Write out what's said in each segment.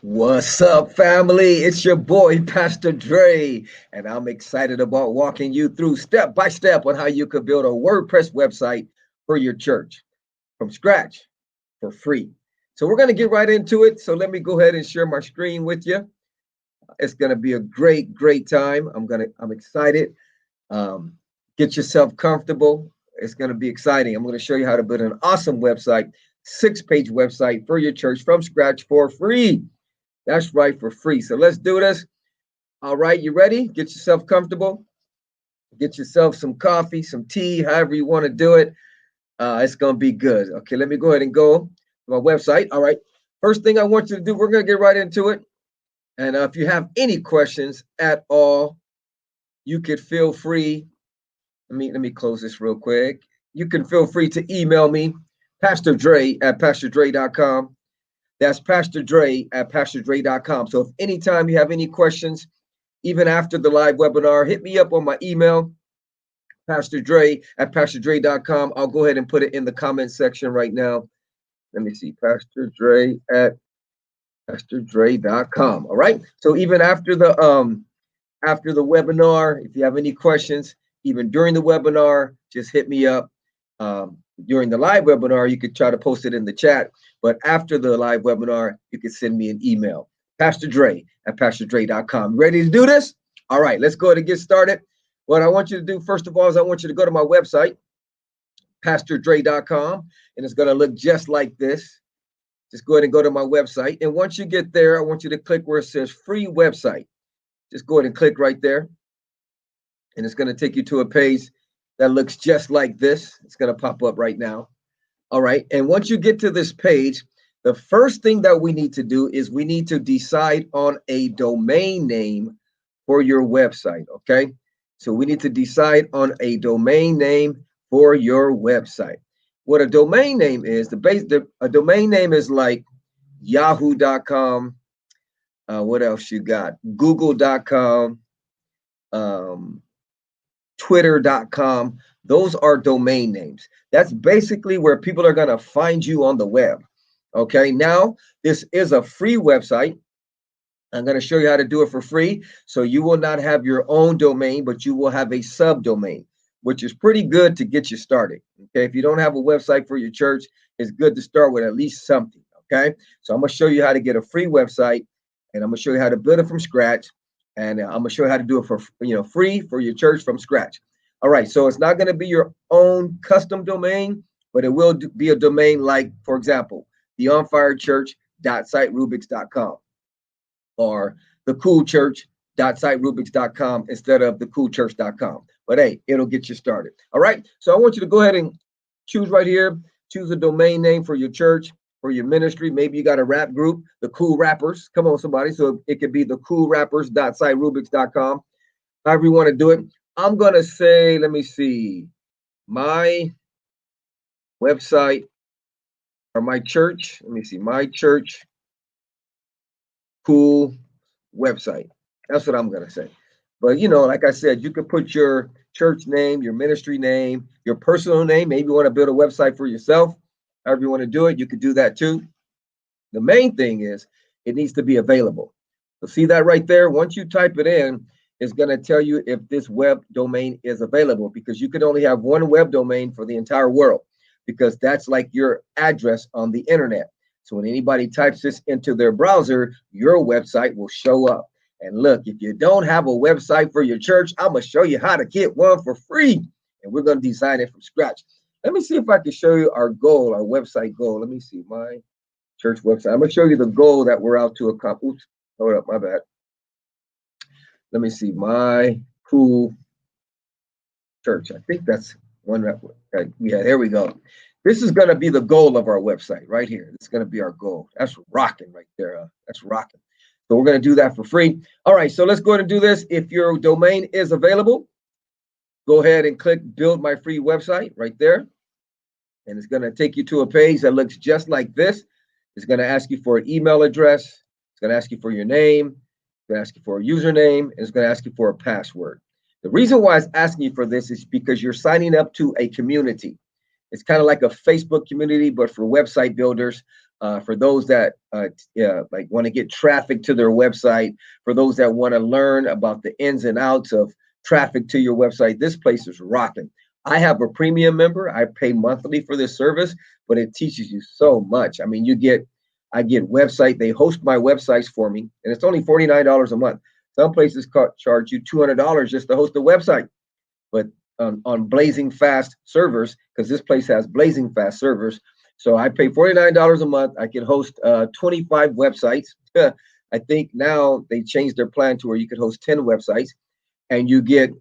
What's up, family? It's your boy, Pastor Dre, and I'm excited about walking you through step by step on how you could build a WordPress website for your church from scratch for free. So we're going to get right into it. So let me go ahead and share my screen with you. It's going to be a great time. I'm excited. Um, get yourself comfortable. It's going to be exciting. I'm going to show you how to build an awesome website, 6-page website for your church from scratch for free. That's right, for free. So let's do this. All right, you ready? Get yourself comfortable. Get yourself some coffee, some tea, however you want to do it. It's going to be good. Okay, let me go ahead and go to my website. All right. First thing I want you to do, we're going to get right into it. And if you have any questions at all, you could feel free. Let me close this real quick. You can feel free to email me, Pastor Dre at PastorDre.com. That's Pastor Dre at PastorDre.com. So if anytime you have any questions, even after the live webinar, hit me up on my email, Pastor Dre at PastorDre.com. I'll go ahead and put it in the comment section right now. Let me see, Pastor Dre at PastorDre.com. All right. So even after the webinar, if you have any questions, even during the webinar, just hit me up. During the live webinar, you could try to post it in the chat. But after the live webinar, you can send me an email, Pastor Dre at PastorDre.com. Ready to do this? All right, let's go ahead and get started. What I want you to do, first of all, is I want you to go to my website, PastorDre.com, and it's going to look just like this. Just go ahead and go to my website. And once you get there, I want you to click where it says free website. Just go ahead and click right there. And it's going to take you to a page that looks just like this. It's going to pop up right now. All right. And once you get to this page, the first thing that we need to do is we need to decide on a domain name for your website. Okay. So we need to decide on a domain name for your website. What a domain name is, a domain name is like yahoo.com. What else you got? Google.com, Twitter.com. Those are domain names. That's basically where people are going to find you on the web. Okay, now this is a free website. I'm going to show you how to do it for free. So you will not have your own domain, but you will have a subdomain, which is pretty good to get you started. Okay, if you don't have a website for your church, it's good to start with at least something. Okay, so I'm going to show you how to get a free website, and I'm going to show you how to build it from scratch, and I'm going to show you how to do it for free for your church from scratch. All right, so it's not going to be your own custom domain, but it will be a domain like, for example, theonfirechurch.siterubics.com or thecoolchurch.siterubics.com instead of thecoolchurch.com. But hey, it'll get you started. All right, so I want you to go ahead and choose right here. Choose a domain name for your church, for your ministry. Maybe you got a rap group, the Cool Rappers. Come on, somebody. So it could be thecoolrappers.siterubics.com. However you want to do it. I'm going to say, let me see, my website or my church. Let me see, my church cool website. That's what I'm going to say. But, like I said, you could put your church name, your ministry name, your personal name. Maybe you want to build a website for yourself. However you want to do it, you could do that too. The main thing is it needs to be available. So see that right there? Once you type it in, it's going to tell you if this web domain is available, because you can only have one web domain for the entire world, because that's like your address on the internet. So when anybody types this into their browser, your website will show up. And look, if you don't have a website for your church, I'm going to show you how to get one for free. And we're going to design it from scratch. Let me see if I can show you our goal, our website goal. Let me see my church website. I'm going to show you the goal that we're out to accomplish. Oops, hold up, my bad. Let me see, my cool church. I think that's one. Yeah, there we go. This is going to be the goal of our website right here. It's going to be our goal. That's rocking right there. That's rocking. So we're going to do that for free. All right, so let's go ahead and do this. If your domain is available, go ahead and click Build My Free Website right there. And it's going to take you to a page that looks just like this. It's going to ask you for an email address. It's going to ask you for your name. It's going to ask you for a username. And it's going to ask you for a password. The reason why it's asking you for this is because you're signing up to a community. It's kind of like a Facebook community, but for website builders for those that like want to get traffic to their website, for those that want to learn about the ins and outs of traffic to your website. This place is rocking. I have a premium member. I pay monthly for this service, but it teaches you so much. I mean, I get website. They host my websites for me, and it's only $49 a month. Some places charge you $200 just to host a website, but on blazing fast servers, because this place has blazing fast servers. So I pay $49 a month. I can host 25 websites. I think now they changed their plan to where you can host 10 websites, and you get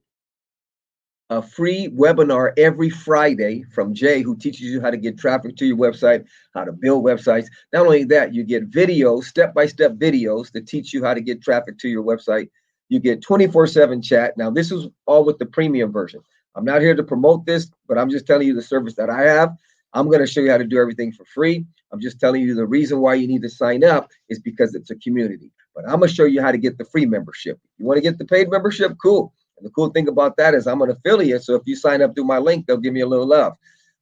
a free webinar every Friday from Jay, who teaches you how to get traffic to your website, how to build websites. Not only that, you get videos, step-by-step videos that teach you how to get traffic to your website. You get 24/7 chat. Now, this is all with the premium version. I'm not here to promote this, but I'm just telling you the service that I have. I'm going to show you how to do everything for free. I'm just telling you the reason why you need to sign up is because it's a community. But I'm going to show you how to get the free membership. If you want to get the paid membership, cool. And the cool thing about that is I'm an affiliate. So if you sign up through my link, they'll give me a little love.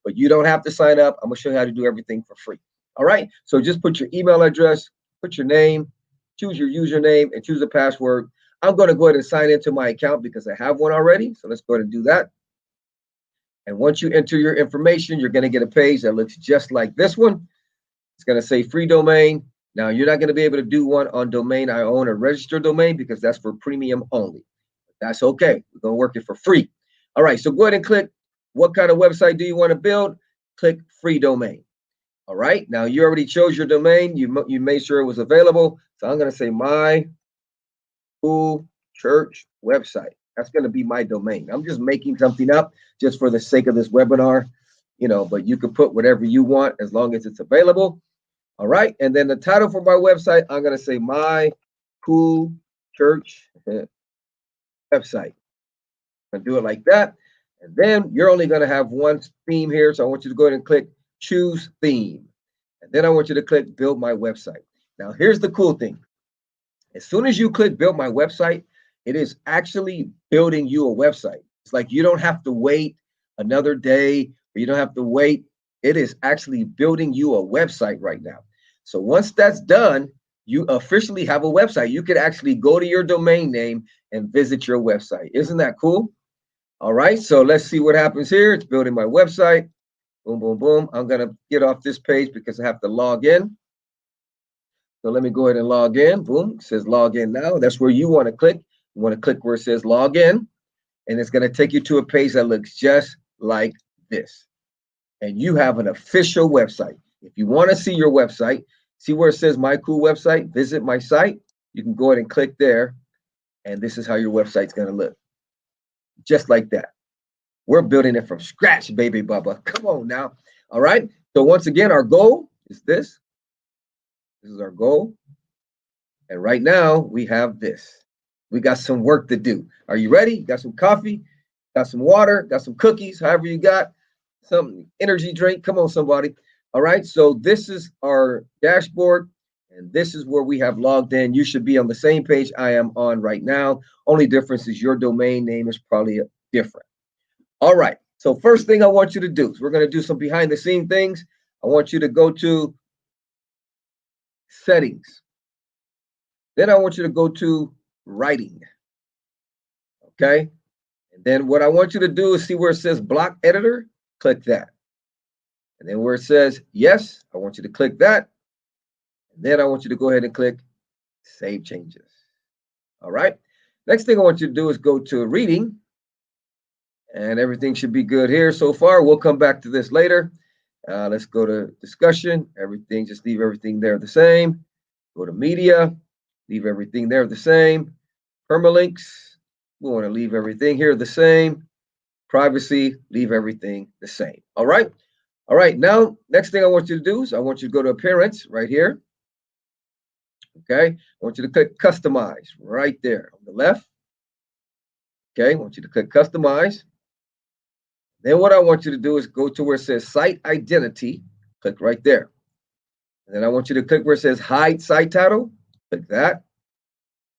But you don't have to sign up. I'm going to show you how to do everything for free. All right. So just put your email address, put your name, choose your username, and choose a password. I'm going to go ahead and sign into my account because I have one already. So let's go ahead and do that. And once you enter your information, you're going to get a page that looks just like this one. It's going to say free domain. Now, you're not going to be able to do one on domain I own or registered domain because that's for premium only. That's okay. We're going to work it for free. All right. So go ahead and click what kind of website do you want to build? Click free domain. All right. Now, you already chose your domain. You made sure it was available. So I'm going to say my cool church website. That's going to be my domain. I'm just making something up just for the sake of this webinar, but you can put whatever you want as long as it's available. All right. And then the title for my website, I'm going to say my cool church website. I'm going to do it like that. And then you're only going to have one theme here. So I want you to go ahead and click choose theme. And then I want you to click build my website. Now, here's the cool thing. As soon as you click build my website, it is actually building you a website. It's like you don't have to wait another day, or you don't have to wait. It is actually building you a website right now. So once that's done, you officially have a website. You could actually go to your domain name and visit your website. Isn't that cool? All right, so let's see what happens here. It's building my website. Boom, boom, boom. I'm going to get off this page because I have to log in. So let me go ahead and log in. Boom, it says log in now. That's where you want to click. You want to click where it says log in, and it's going to take you to a page that looks just like this. And you have an official website. If you want to see your website, see where it says my cool website, visit my site. You can go ahead and click there, and this is how your website's going to look. Just like that. We're building it from scratch, baby Bubba. Come on now. All right. So once again, our goal is this. This is our goal. And right now we have this. We got some work to do. Are you ready? You got some coffee, got some water, got some cookies, however you got, some energy drink. Come on, somebody. All right. So this is our dashboard, and this is where we have logged in. You should be on the same page I am on right now. Only difference is your domain name is probably different. All right. So first thing I want you to do is we're going to do some behind the scene things. I want you to go to settings. Then I want you to go to writing. Okay. And then what I want you to do is see where it says block editor, click that. And then where it says yes, I want you to click that. And then I want you to go ahead and click save changes. All right. Next thing I want you to do is go to reading. And everything should be good here so far. We'll come back to this later. Let's go to discussion. Everything, just leave everything there the same. Go to media, leave everything there the same. Permalinks, we want to leave everything here the same. Privacy, leave everything the same. All right. All right. Now, next thing I want you to do is I want you to go to appearance right here. Okay. I want you to click customize right there on the left. Okay. I want you to click customize. Then what I want you to do is go to where it says site identity, click right there. And then I want you to click where it says hide site title, click that.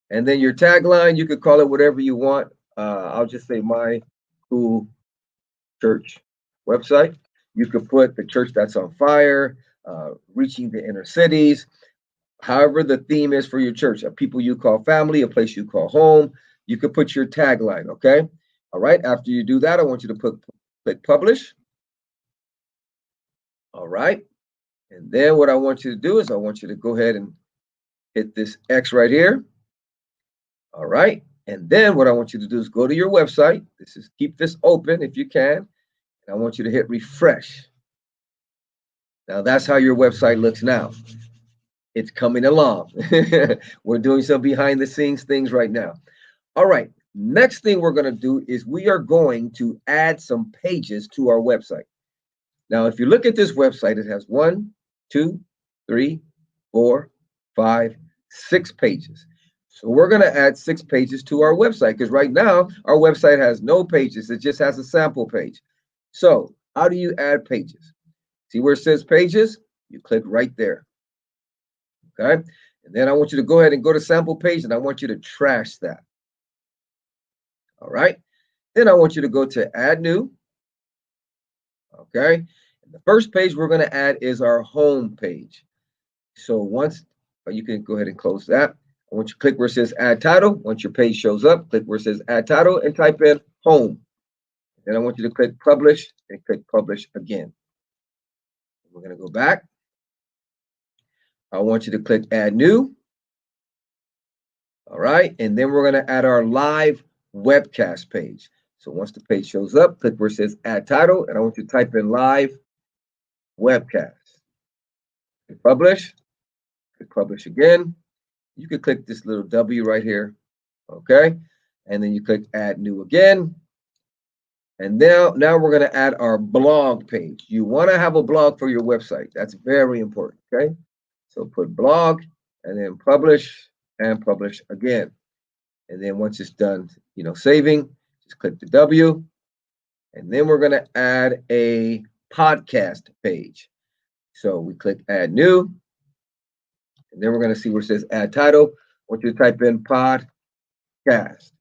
And then your tagline, you could call it whatever you want. I'll just say my cool church website. You could put the church that's on fire. reaching the inner cities, however the theme is for your church, a people you call family, a place you call home. You could put your tagline, okay? All right, after you do that, I want you to click publish. All right, and then what I want you to do is I want you to go ahead and hit this X right here. All right, and then what I want you to do is go to your website. Keep this open if you can. And I want you to hit refresh. Now that's how your website looks now. It's coming along. We're doing some behind the scenes things right now. All right, next thing we're going to do is we are going to add some pages to our website. Now, if you look at this website, it has 1, 2, 3, 4, 5, 6 pages. So we're going to add 6 pages to our website because right now our website has no pages. It just has a sample page. So how do you add pages? See where it says pages? You click right there. Okay. And then I want you to go ahead and go to sample page and I want you to trash that. All right. Then I want you to go to add new. Okay. And the first page we're going to add is our home page. So once you can go ahead and close that. I want you to click where it says add title. Once your page shows up, click where it says add title and type in home. Then I want you to click publish and click publish again. We're going to go back. I want you to click add new. All right. And then we're going to add our live webcast page. So once the page shows up, click where it says add title. And I want you to type in live webcast. Click publish. Click publish again. You can click this little W right here. Okay. And then you click add new again. And now we're going to add our blog page. You want to have a blog for your website. That's very important. Okay. So put blog and then publish and publish again. And then once it's done, saving, just click the W. And then we're going to add a podcast page. So we click add new. And then we're going to see where it says add title. I want you to type in podcast.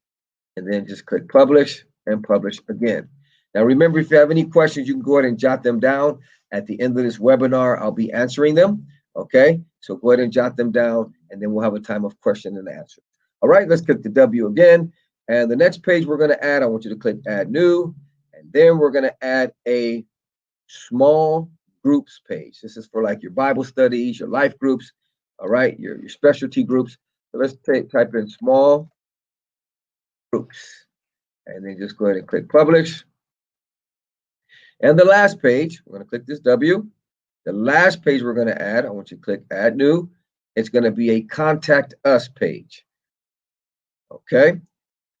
And then just click publish and publish again. Now, remember, if you have any questions, you can go ahead and jot them down. At the end of this webinar, I'll be answering them. Okay, so go ahead and jot them down, and then we'll have a time of question and answer. All right, let's click the W again. And the next page we're going to add, I want you to click add new. And then we're going to add a small groups page. This is for like your Bible studies, your life groups, all right, your specialty groups. So let's type in small groups. And then just go ahead and click publish. And the last page, we're going to click this W. The last page we're going to add, I want you to click add new. It's going to be a contact us page. Okay.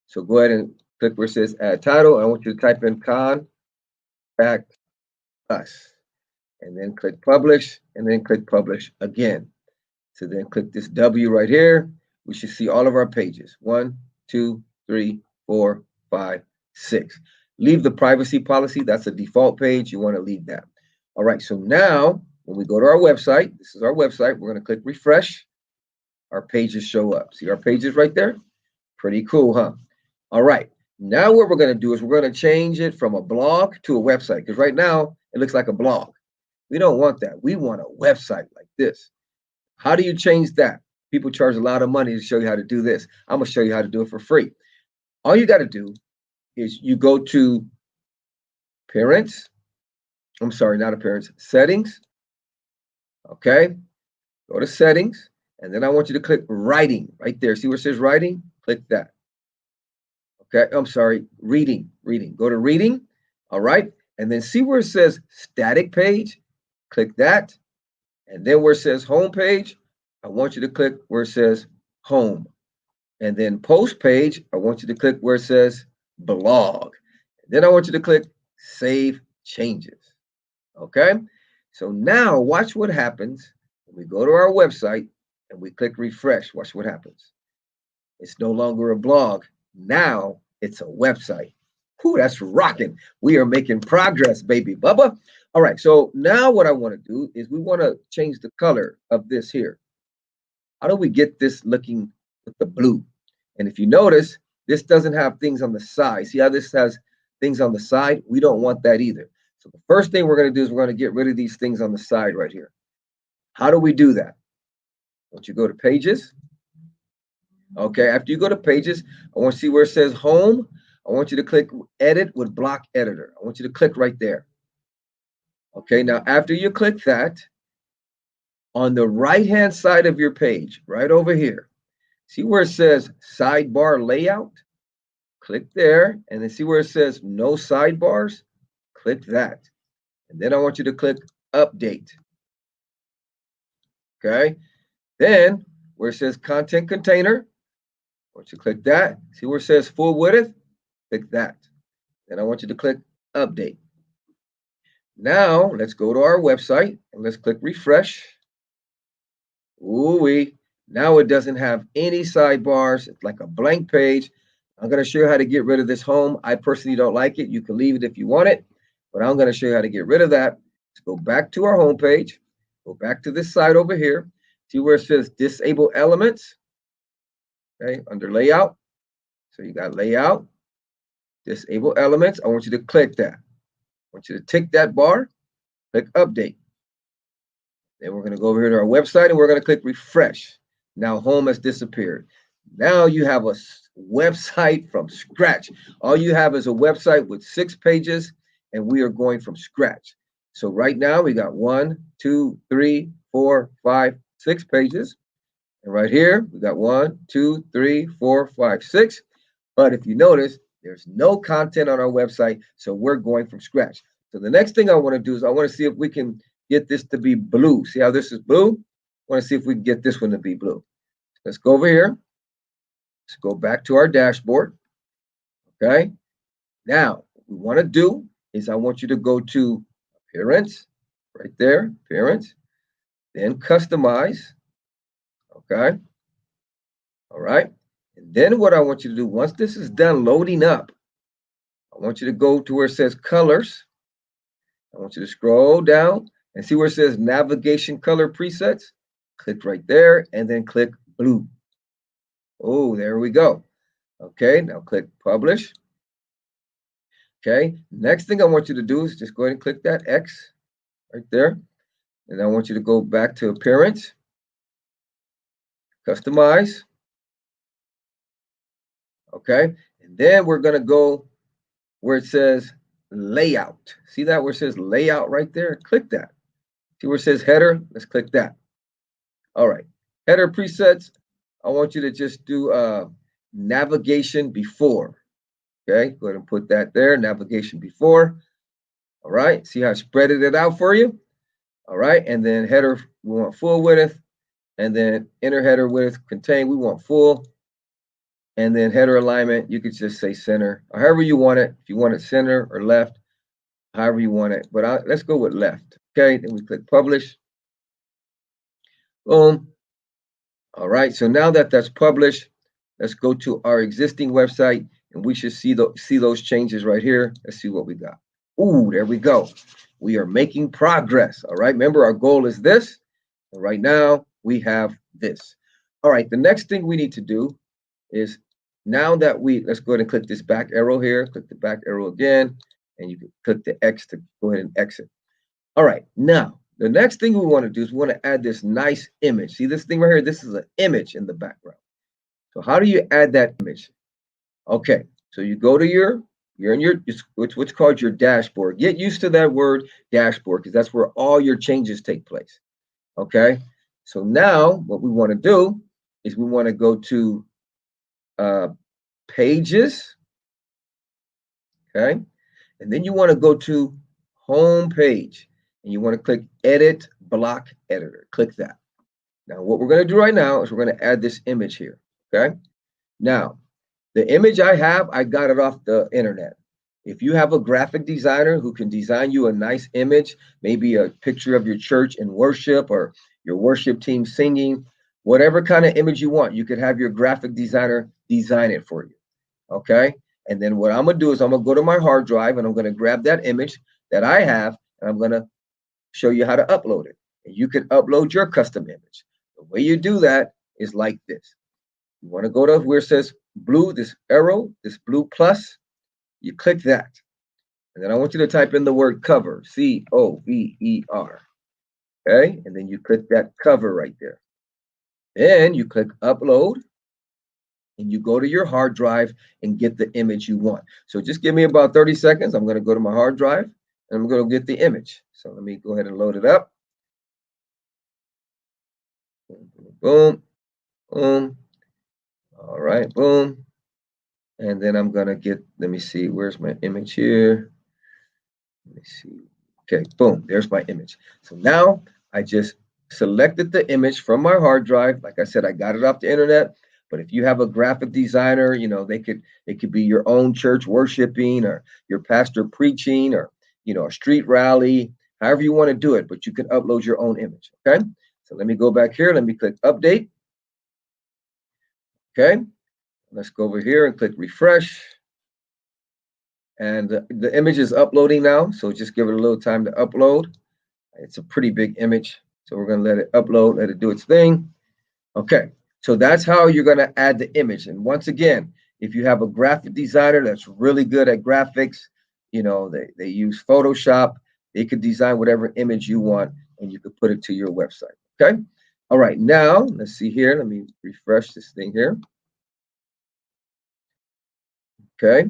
So go ahead and click where it says add title. I want you to type in contact us. And then click publish and then click publish again. So then click this W right here. We should see all of our pages. 1, 2, 3, 4, 5, 6. Leave the privacy policy. That's a default page. You want to leave that. All right. So now when we go to our website, this is our website. We're going to click refresh. Our pages show up. See our pages right there? Pretty cool, huh? All right. Now what we're going to do is we're going to change it from a blog to a website because right now it looks like a blog. We don't want that. We want a website like this. How do you change that? People charge a lot of money to show you how to do this. I'm going to show you how to do it for free. All you got to do is you go to settings. Okay. Go to settings. And then I want you to click writing right there. See where it says writing? Click that. Okay. I'm sorry. Reading. Go to reading. All right. And then see where it says static page? Click that. And then where it says home page, I want you to click where it says home. And then post page, I want you to click where it says blog. Then I want you to click save changes. Okay. So now watch what happens when we go to our website and we click refresh. Watch what happens. It's no longer a blog. Now it's a website. Whew, that's rocking. We are making progress, baby Bubba. All right. So now what I want to do is we want to change the color of this here. How do we get this looking with the blue? And if you notice, this doesn't have things on the side. See how this has things on the side? We don't want that either. So the first thing we're going to do is we're going to get rid of these things on the side right here. How do we do that? Once you go to pages, okay, after you go to pages, I want to see where it says home. I want you to click edit with block editor. I want you to click right there. Okay, now after you click that, on the right-hand side of your page, right over here, see where it says sidebar layout? Click there, and then see where it says no sidebars? Click that. And then I want you to click update. Okay, then where it says content container, I want you to click that. See where it says full width? Click that. Then I want you to click update. Now let's go to our website and let's click refresh. Ooh-wee. Now it doesn't have any sidebars. It's like a blank page. I'm going to show you how to get rid of this home. I personally don't like it. You can leave it if you want it, but I'm going to show you how to get rid of that. Let's go back to our home page. Go back to this side over here. See where it says disable elements? Okay, under layout. So you got layout, disable elements. I want you to click that. I want you to tick that bar, click update. Then we're going to go over here to our website and we're going to click refresh. Now home has disappeared. Now you have a website from scratch. All you have is a website with 6 pages, and we are going from scratch. So right now we got 1, 2, 3, 4, 5, 6 pages. And right here, we got 1, 2, 3, 4, 5, 6. But if you notice, there's no content on our website, so we're going from scratch. So the next thing I want to do is I want to see if we can get this to be blue. See how this is blue? I want to see if we can get this one to be blue. Let's go over here. Let's go back to our dashboard. Okay. Now, what we want to do is I want you to go to appearance, right there, appearance, then customize. Okay. All right. And then what I want you to do, once this is done loading up, I want you to go to where it says colors. I want you to scroll down and see where it says navigation color presets. Click right there and then click blue. Oh, there we go. Okay, now click publish. Okay, next thing I want you to do is just go ahead and click that X right there. And I want you to go back to appearance, customize. Okay, and then we're going to go where it says layout. See that where it says layout right there? Click that. See where it says header? Let's click that. All right, header presets. I want you to just do navigation before. Okay, go ahead and put that there, navigation before. All right, see how I spread it out for you? All right, and then header, we want full width, and then inner header width contain, we want full. And then header alignment, you could just say center, or however you want it. If you want it center or left, however you want it. But let's go with left. Okay, then we click publish. Boom. All right, so now that that's published, let's go to our existing website, and we should see those changes right here. Let's see what we got. Ooh, there we go. We are making progress. All right, remember our goal is this. And right now we have this. All right, the next thing we need to do is now that let's go ahead and click this back arrow here, click the back arrow again, and you can click the X to go ahead and exit. All right, now the next thing we want to do is we want to add this nice image. See this thing right here? This is an image in the background. So how do you add that image? Okay, so you go to you're in your, what's called your dashboard. Get used to that word dashboard because that's where all your changes take place. Okay, so now what we want to do is we want to go to pages. Okay, and then you want to go to home page and you want to click edit block editor. Click that. Now what we're going to do right now is we're going to add this image here. Okay, now the image I got it off the internet. If you have a graphic designer who can design you a nice image, maybe a picture of your church in worship or your worship team singing, whatever kind of image you want, you could have your graphic designer design it for you. Okay. And then what I'm going to do is I'm going to go to my hard drive and I'm going to grab that image that I have and I'm going to show you how to upload it. And you can upload your custom image. The way you do that is like this. You want to go to where it says blue, this arrow, this blue plus, you click that. And then I want you to type in the word cover, C-O-V-E-R. Okay, and then you click that cover right there. Then you click upload, and you go to your hard drive and get the image you want. So just give me about 30 seconds. I'm going to go to my hard drive and I'm going to get the image. So let me go ahead and load it up. Boom, boom, boom. All right, boom. And then I'm going to get, let me see, where's my image here? Let me see. Okay, boom, there's my image. So now I just selected the image from my hard drive. Like I said, I got it off the internet. But if you have a graphic designer, you know, it could be your own church worshiping, or your pastor preaching, or, you know, a street rally, however you want to do it, but you can upload your own image. Okay. So let me go back here. Let me click update. Okay. Let's go over here and click refresh. And the image is uploading now. So just give it a little time to upload. It's a pretty big image. So we're going to let it upload, let it do its thing. Okay. So that's how you're going to add the image. And once again, if you have a graphic designer that's really good at graphics, you know, they use Photoshop, they could design whatever image you want and you could put it to your website. Okay. All right. Now, let's see here. Let me refresh this thing here. Okay.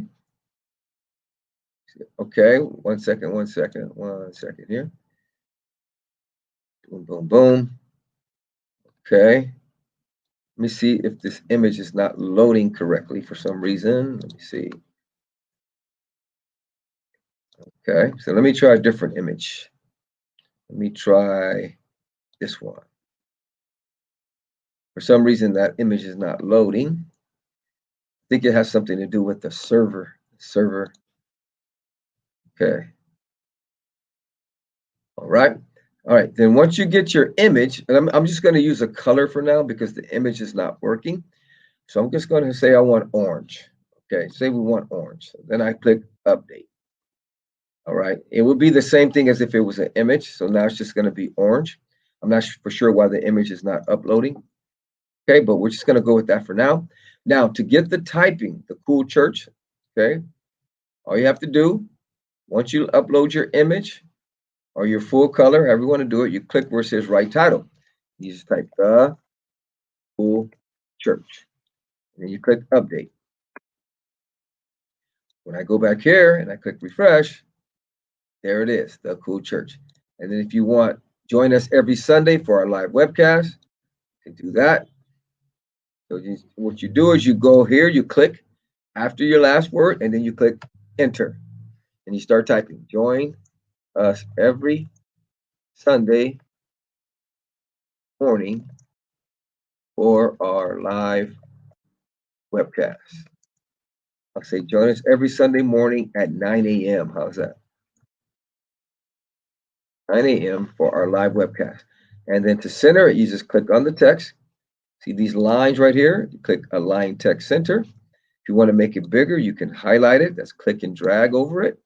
Okay. 1 second, 1 second, 1 second here. Boom, boom, boom. Okay. Let me see if this image is not loading correctly for some reason. Let me see. Okay, so let me try a different image. Let me try this one. For some reason, that image is not loading. I think it has something to do with the server. Okay. All right. All right. Then once you get your image, and I'm just going to use a color for now because the image is not working. So I'm just going to say I want orange. Okay. Say we want orange. Then I click update. All right. It would be the same thing as if it was an image. So now it's just going to be orange. I'm not for sure why the image is not uploading. Okay, but we're just going to go with that for now. Now, to get the typing, the cool church, okay, all you have to do, once you upload your image or your full color, however you want to do it, you click where it says write title. You just type the cool church. And then you click update. When I go back here and I click refresh, there it is, the cool church. And then if you want, join us every Sunday for our live webcast, you can do that. So what you do is you go here, you click after your last word, and then you click enter. And you start typing, join us every Sunday morning for our live webcast. I'll say join us every Sunday morning at 9 a.m. How's that? 9 a.m. for our live webcast. And then to center it, you just click on the text. See these lines right here? You click Align Text Center. If you want to make it bigger, you can highlight it. That's click and drag over it.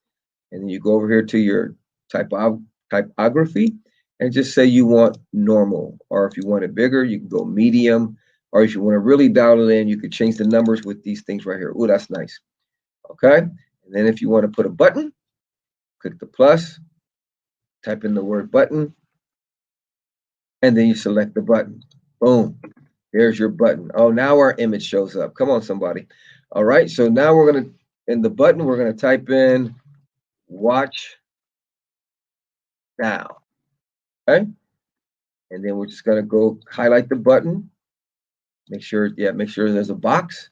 And then you go over here to your typography and just say you want normal. Or if you want it bigger, you can go medium. Or if you want to really dial it in, you could change the numbers with these things right here. Oh, that's nice. Okay. And then if you want to put a button, click the plus, type in the word button, and then you select the button. Boom. There's your button. Oh, now our image shows up. Come on, somebody. All right. So now we're going to, in the button, we're going to type in watch now. Okay. And then we're just going to go highlight the button. Make sure there's a box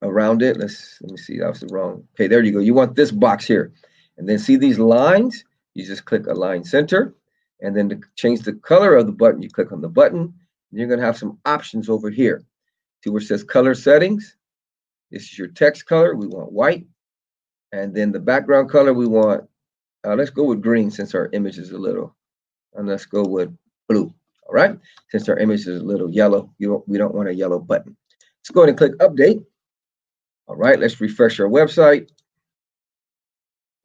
around it. Let me see. That was the wrong. Okay, there you go. You want this box here. And then see these lines? You just click Align Center. And then to change the color of the button, you click on the button. And you're going to have some options over here. See where it says color settings? This is your text color. We want white. And then the background color, we want, let's go with green since our image is a little, and let's go with blue. All right. Since our image is a little yellow, we don't want a yellow button. Let's go ahead and click update. All right. Let's refresh our website.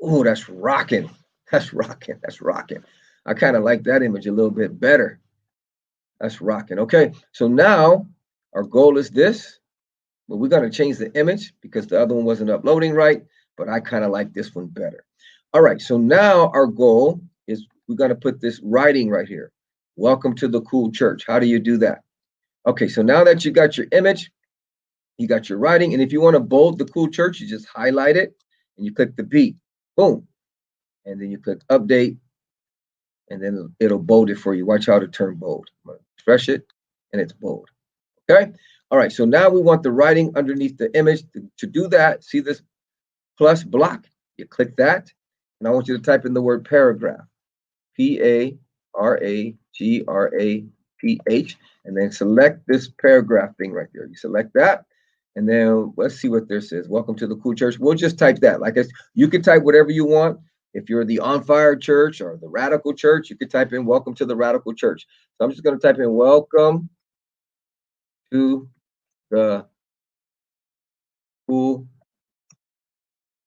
Oh, that's rocking. That's rocking. That's rocking. I kind of like that image a little bit better. That's rocking. Okay. So now our goal is this. But we're going to change the image because the other one wasn't uploading right. But I kind of like this one better. All right. So now our goal is we're going to put this writing right here. Welcome to the cool church. How do you do that? Okay, so now that you got your image, you got your writing, and if you want to bold the cool church, you just highlight it and you click the B. Boom. And then you click update, and then it'll bold it for you. Watch how to turn bold. I'm going to refresh it, and it's bold. Okay. All right. So now we want the writing underneath the image. To do that, see this plus block? You click that, and I want you to type in the word paragraph. Paragraph, and then select this paragraph thing right there. You select that, and then let's see what this is. Welcome to the cool church. We'll just type that. Like you can type whatever you want. If you're the On Fire Church or the Radical Church, you could type in welcome to the Radical Church. So I'm just going to type in welcome to the cool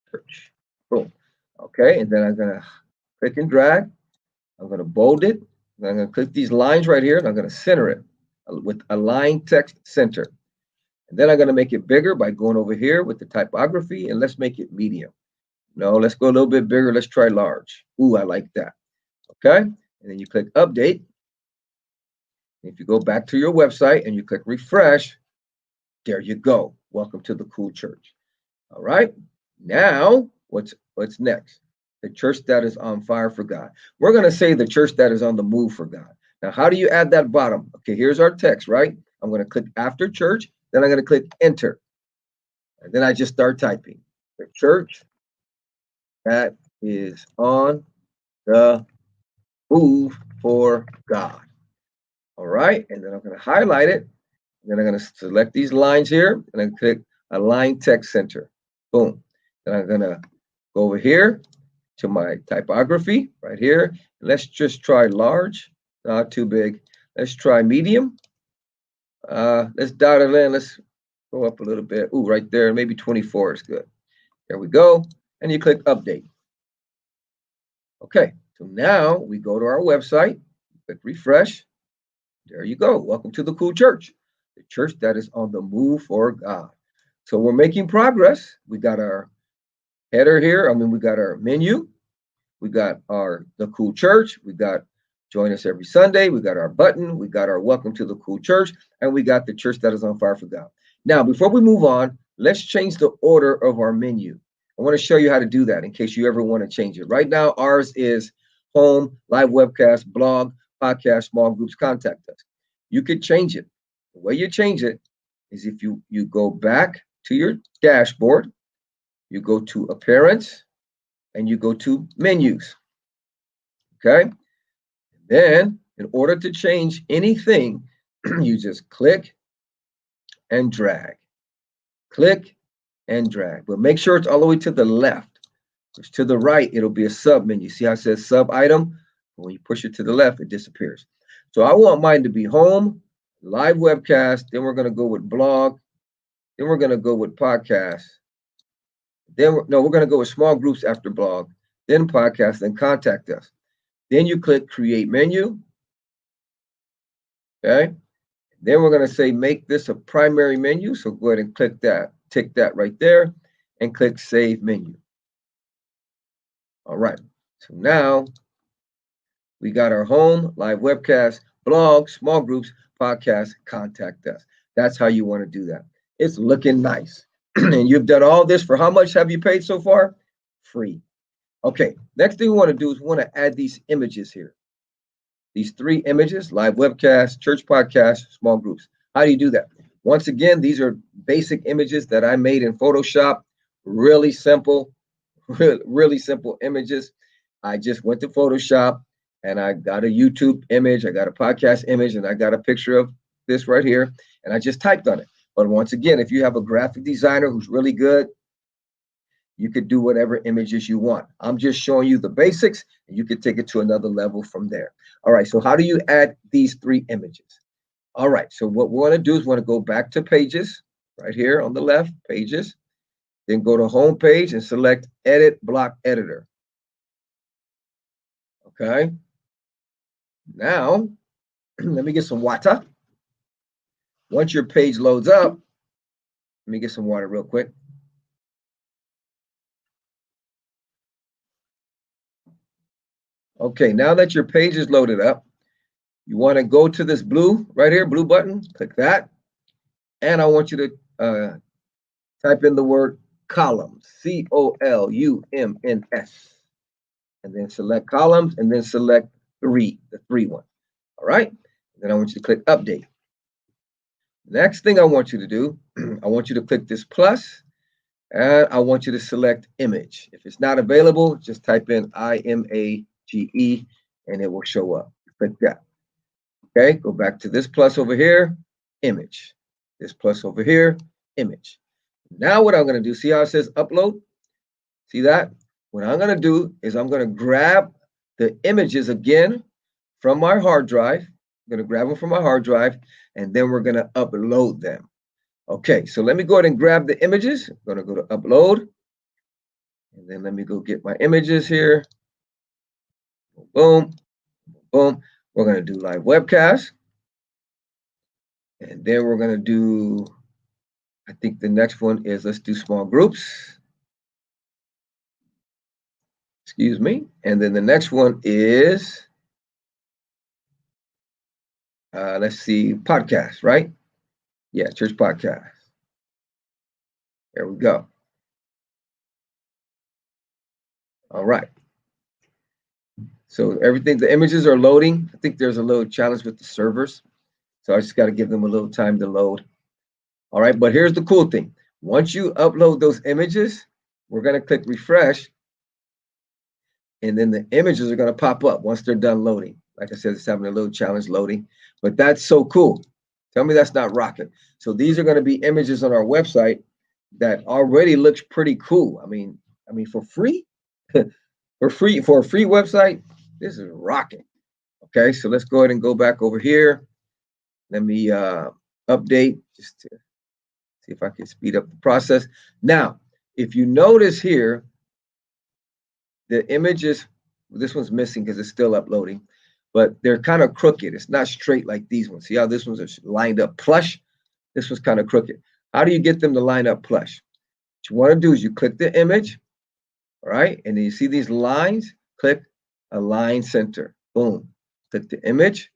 church. Boom. Okay, and then I'm going to click and drag. I'm going to bold it. And I'm going to click these lines right here, and I'm going to center it with align text center. And then I'm going to make it bigger by going over here with the typography, and let's make it medium. No, let's go a little bit bigger. Let's try large. Ooh, I like that. Okay, and then you click update. If you go back to your website and you click refresh, there you go. Welcome to the cool church. All right, now what's next? The church that is on fire for God. We're going to say the church that is on the move for God. Now, how do you add that bottom? Okay, here's our text, right? I'm going to click after church, then I'm going to click enter. And then I just start typing. The church that is on the move for God. All right, and then I'm going to highlight it. And then I'm going to select these lines here, and then click Align Text Center. Boom. Then I'm going to go over here to my typography right here. Let's just try large, not too big. Let's try medium. Let's dot it in. Let's go up a little bit. Ooh, right there, maybe 24 is good. There we go. And you click update. Okay, so now we go to our website, click refresh. There you go. Welcome to the cool church, the church that is on the move for God. So we're making progress. We got our header here. We got our menu. We got the cool church. We got join us every Sunday. We got our button. We got our welcome to the cool church. And we got the church that is on fire for God. Now, before we move on, let's change the order of our menu. I want to show you how to do that in case you ever want to change it. Right now, ours is home, live webcast, blog, podcast, small groups, contact us. You could change it. The way you change it is if you go back to your dashboard, you go to appearance, and you go to menus. Okay. Then, in order to change anything, you just click and drag. Click and drag. But make sure it's all the way to the left. Because to the right, it'll be a sub menu. See how it says sub item? When you push it to the left, it disappears. So I want mine to be home, live webcast. Then we're going to go with blog. Then we're going to go with podcast. Then we're going to go with small groups after blog. Then podcast, then contact us. Then you click create menu. Okay. Then we're going to say make this a primary menu. So go ahead and click that, tick that right there, and click save menu. All right. So now we got our home, live webcast, blog, small groups, podcast, contact us. That's how you want to do that. It's looking nice. And you've done all this for how much have you paid so far? Free. Okay, next thing we want to do is we want to add these images here. These 3 images, live webcast, church podcast, small groups. How do you do that? Once again, these are basic images that I made in Photoshop. Really simple, really simple images. I just went to Photoshop and I got a YouTube image, I got a podcast image, and I got a picture of this right here, and I just typed on it. But once again, if you have a graphic designer who's really good, you could do whatever images you want. I'm just showing you the basics, and you could take it to another level from there. All right, so how do you add these 3 images? All right, so what we want to do is we want to go back to pages, right here on the left, pages. Then go to home page and select edit block editor. Okay. Now, let me get some water. Once your page loads up, let me get some water real quick. Okay, now that your page is loaded up, you want to go to this blue right here, blue button, click that. And I want you to type in the word columns, columns, and then select columns and then select the three one. All right. And then I want you to click update. Next thing I want you to do, I want you to click this plus and I want you to select image. If it's not available, just type in IMAGE and it will show up. Click that. Okay, go back to this plus over here, image. This plus over here, image. Now what I'm going to do, see how it says upload? See that? What I'm going to do is I'm going to grab the images again from my hard drive. I'm going to grab them from my hard drive, and then we're going to upload them. Okay, so let me go ahead and grab the images. I'm going to go to upload, and then let me go get my images here. Boom, boom. We're going to do live webcast, and then we're going to do, I think the next one is, let's do small groups. Excuse me. And then the next one is, let's see, podcast, right? Yeah, church podcast. There we go. All right. So everything, the images are loading. I think there's a little challenge with the servers. So I just got to give them a little time to load. All right, but here's the cool thing. Once you upload those images, we're going to click refresh. And then the images are going to pop up once they're done loading. Like I said, it's having a little challenge loading, but that's so cool. Tell me that's not rocking. So these are going to be images on our website that already looks pretty cool. I mean, for free, for a free website, this is rocking. Okay, so let's go ahead and go back over here. Let me update just to see if I can speed up the process. Now, if you notice here, the images, this one's missing because it's still uploading, but they're kind of crooked. It's not straight like these ones. See how this one's are lined up plush? This one's kind of crooked. How do you get them to line up plush? What you want to do is you click the image, all right? And then you see these lines, click align center. Boom. Click the image,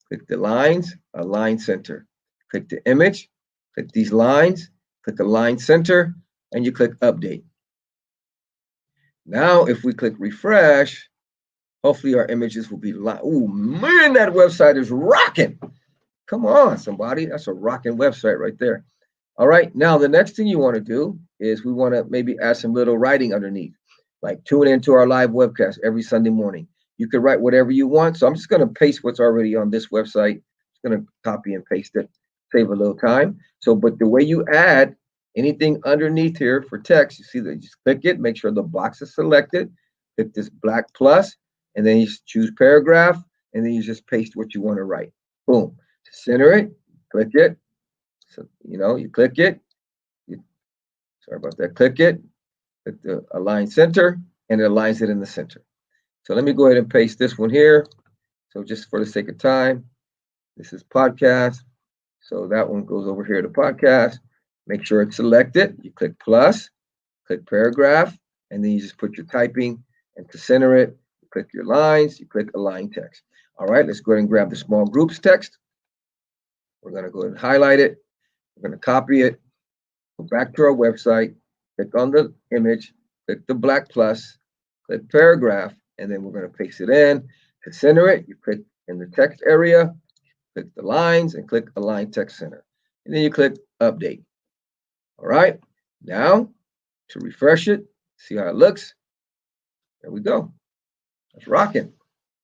click the lines, align center. Click the image, click these lines, click align center, and you click update. Now, if we click refresh, hopefully our images will be live. Oh man, that website is rocking. Come on, somebody. That's a rocking website right there. All right, now the next thing you want to do is we want to maybe add some little writing underneath, like tune into our live webcast every Sunday morning. You can write whatever you want. So I'm just going to paste what's already on this website. Just going to copy and paste it, save a little time. So, but the way you add anything underneath here for text, you see that you just click it, make sure the box is selected, click this black plus, and then you choose paragraph, and then you just paste what you want to write. Boom. Center it, click it. So, you click it. Sorry about that. Click it, click the align center, and it aligns it in the center. So let me go ahead and paste this one here. So just for the sake of time, this is podcast. So that one goes over here to podcast. Make sure it's selected. You click plus, click paragraph, and then you just put your typing, and to center it, you click your lines, you click align text. All right, let's go ahead and grab the small groups text. We're going to go ahead and highlight it. We're going to copy it, go back to our website, click on the image, click the black plus, click paragraph, and then we're going to paste it in. To center it, you click in the text area, click the lines, and click align text center. And then you click update. All right, now to refresh it, see how it looks. There we go. That's rocking.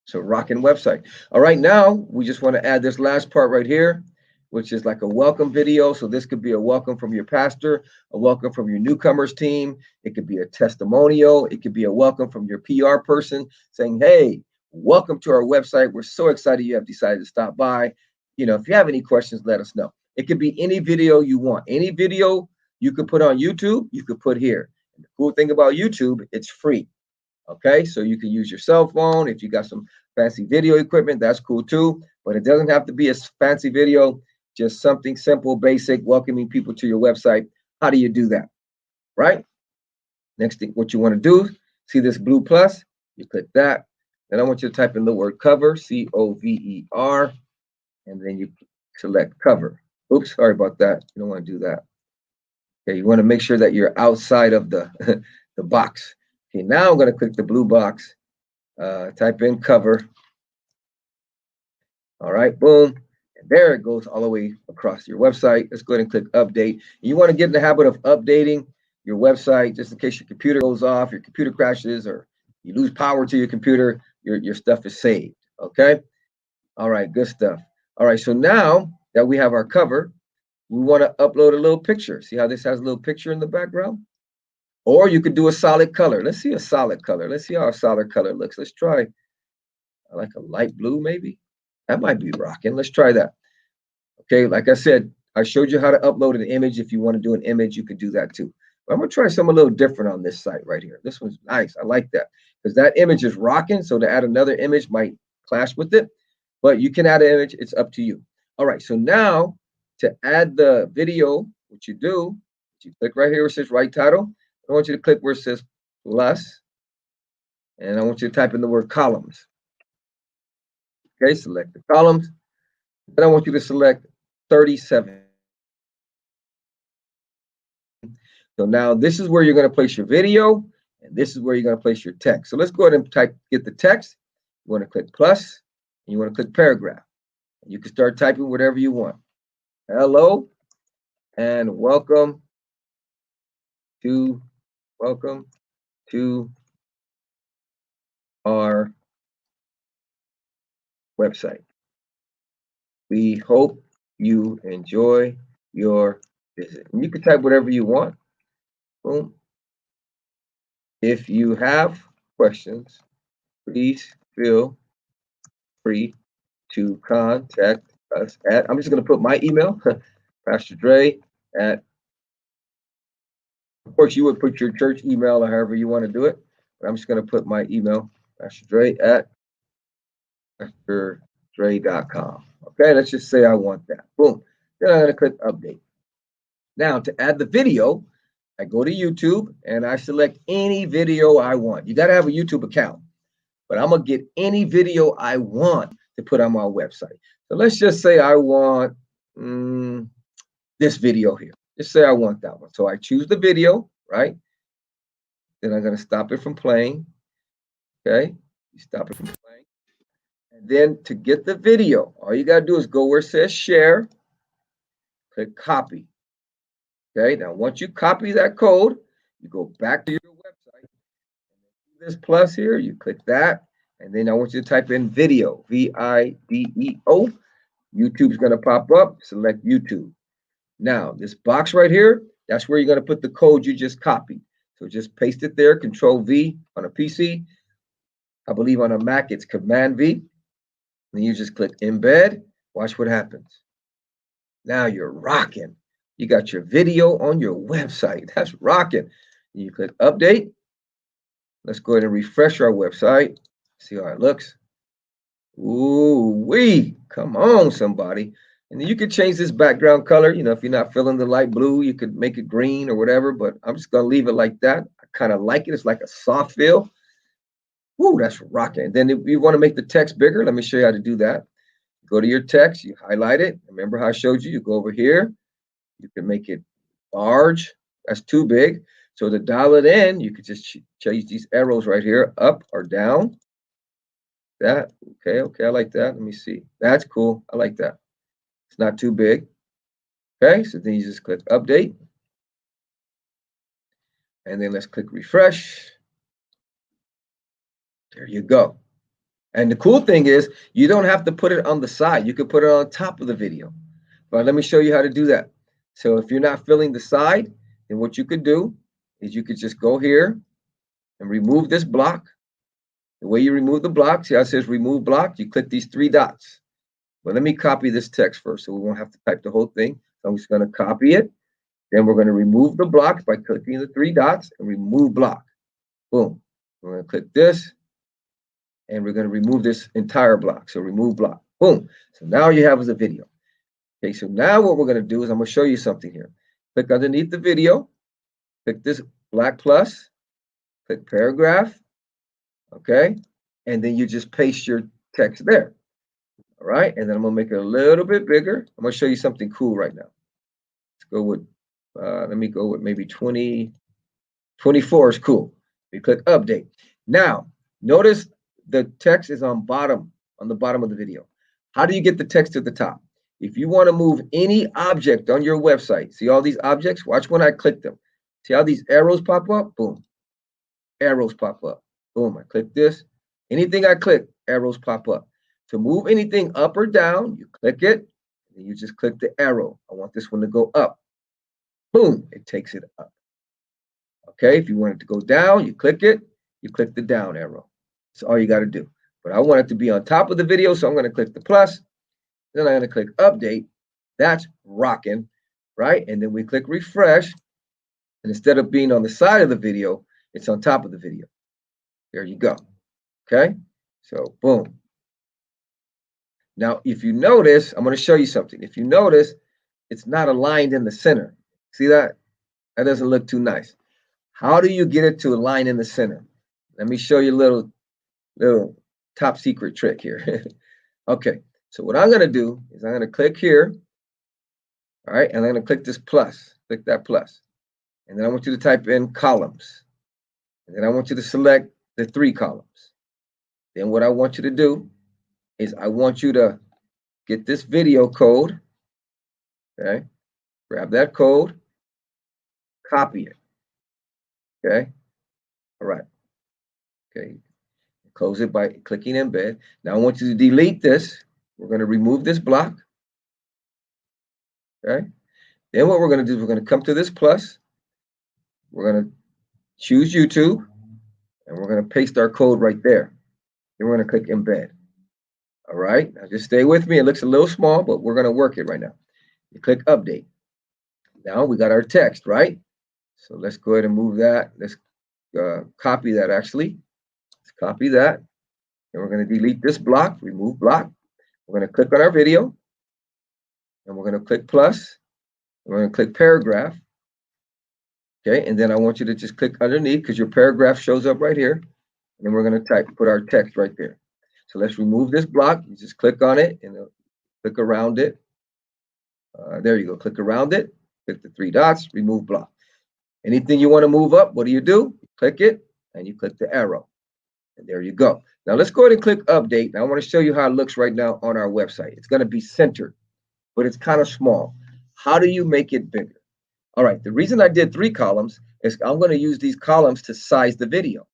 So rocking website. All right, now we just want to add this last part right here, which is like a welcome video. So this could be a welcome from your pastor, a welcome from your newcomers team. It could be a testimonial. It could be a welcome from your PR person saying, hey, welcome to our website. We're so excited you have decided to stop by. If you have any questions, let us know. It could be any video you want. Any video you could put on YouTube, you could put here. And the cool thing about YouTube, it's free. Okay, so you can use your cell phone. If you got some fancy video equipment, that's cool too. But it doesn't have to be a fancy video, just something simple, basic, welcoming people to your website. How do you do that? Right? Next thing, what you want to do, see this blue plus? You click that. Then I want you to type in the word cover, C-O-V-E-R, and then you select cover. Oops, sorry about that. You don't want to do that. Okay, you want to make sure that you're outside of the, the box. Okay, now I'm going to click the blue box, type in cover. All right, boom. And there it goes all the way across your website. Let's go ahead and click update. You want to get in the habit of updating your website just in case your computer goes off, your computer crashes, or you lose power to your computer, your stuff is saved. Okay. All right, good stuff. All right, so now that we have our cover, we want to upload a little picture. See how this has a little picture in the background? Or you could do a solid color. Let's see a solid color. Let's see how a solid color looks. Let's try, I like a light blue maybe. That might be rocking. Let's try that. Okay, like I said, I showed you how to upload an image. If you want to do an image, you could do that too. But I'm going to try something a little different on this site right here. This one's nice. I like that because that image is rocking. So to add another image might clash with it, but you can add an image. It's up to you. All right, so now to add the video, what you do, you click right here where it says write title. I want you to click where it says plus, and I want you to type in the word columns. Okay, select the columns. Then I want you to select 37. So now this is where you're going to place your video, and this is where you're going to place your text. So let's go ahead and get the text. You want to click plus, and you want to click paragraph. You can start typing whatever you want. Hello, and welcome to our website. We hope you enjoy your visit. And you can type whatever you want. Boom. If you have questions, please feel free to contact us at, I'm just going to put my email, Pastor Dre at, of course, you would put your church email or however you want to do it. But I'm just going to put my email, Pastor Dre at PastorDre.com. Okay, let's just say I want that. Boom. Then I'm going to click update. Now, to add the video, I go to YouTube and I select any video I want. You got to have a YouTube account, but I'm going to get any video I want to put on my website. So let's just say I want this video here. Just say I want that one. So I choose the video, right? Then I'm going to stop it from playing. Okay, you stop it from playing. And then to get the video, all you got to do is go where it says share, click copy. Okay, now once you copy that code, you go back to your website. This plus here, you click that, and then I want you to type in video, V-I-D-E-O. YouTube's going to pop up. Select YouTube. Now, this box right here, that's where you're going to put the code you just copied. So just paste it there, Control V on a PC. I believe on a Mac, it's Command V. Then you just click embed. Watch what happens. Now you're rocking. You got your video on your website. That's rocking. You click update. Let's go ahead and refresh our website. See how it looks. Ooh-wee. Come on, somebody. And then you could change this background color. You know, if you're not feeling the light blue, you could make it green or whatever, but I'm just going to leave it like that. I kind of like it. It's like a soft feel. Ooh, that's rocking. Then if you want to make the text bigger, let me show you how to do that. Go to your text, you highlight it. Remember how I showed you? You go over here. You can make it large. That's too big. So to dial it in, you could just change these arrows right here, up or down. That, okay, I like that. Let me see. That's cool. I like that. It's not too big. Okay, so then you just click update. And then let's click refresh. There you go. And the cool thing is you don't have to put it on the side. You can put it on top of the video. But let me show you how to do that. So if you're not filling the side, then what you could do is you could just go here and remove this block. The way you remove the block, see how it says remove block? You click these three dots. Well, let me copy this text first so we won't have to type the whole thing. So I'm just going to copy it. Then we're going to remove the blocks by clicking the three dots and remove block. Boom. We're going to click this. And we're going to remove this entire block. So remove block. Boom. So now you have as a video. Okay, so now what we're going to do is I'm going to show you something here. Click underneath the video. Click this black plus. Click paragraph. Okay. and then you just paste your text there. All right, and then I'm gonna make it a little bit bigger. I'm gonna show you something cool right now. Let's go with, let me go with maybe 20, 24 is cool. We click update. Now, notice the text is on the bottom of the video. How do you get the text to the top? If you want to move any object on your website, see all these objects? Watch when I click them. See how these arrows pop up? Boom. Arrows pop up. Boom. I click this. Anything I click, arrows pop up. To move anything up or down, you click it, and you just click the arrow. I want this one to go up. Boom. It takes it up. Okay, if you want it to go down, you click it, you click the down arrow. That's all you got to do. But I want it to be on top of the video, so I'm going to click the plus. Then I'm going to click update. That's rocking, right? And then we click refresh. And instead of being on the side of the video, it's on top of the video. There you go. Okay, so boom. Now, if you notice, I'm going to show you something. If you notice, it's not aligned in the center. See that? That doesn't look too nice. How do you get it to align in the center? Let me show you a little top secret trick here. Okay, so what I'm going to do is I'm going to click here. All right, and I'm going to click this plus. Click that plus. And then I want you to type in columns. And then I want you to select the 3 columns. Then what I want you to do is I want you to get this video code. Okay, grab that code, copy it. Okay, all right. Okay, close it by clicking embed. Now I want you to delete this. We're going to remove this block. Okay, then what we're going to do is we're going to come to this plus. We're going to choose YouTube, and we're going to paste our code right there. Then we're going to click embed. All right, now just stay with me. It looks a little small, but we're going to work it right now. You click update. Now we got our text, right? So let's go ahead and move that. Let's copy that actually. Let's copy that. And we're going to delete this block, remove block. We're going to click on our video. And we're going to click plus. We're going to click paragraph. Okay, and then I want you to just click underneath because your paragraph shows up right here. And then we're going to put our text right there. So let's remove this block. You just click on it and click around it. There you go. Click around it. Click the 3 dots, remove block. Anything you want to move up, what do? You click it and you click the arrow. And there you go. Now let's go ahead and click update. Now I want to show you how it looks right now on our website. It's going to be centered, but it's kind of small. How do you make it bigger? All right, the reason I did 3 columns is I'm going to use these columns to size the video.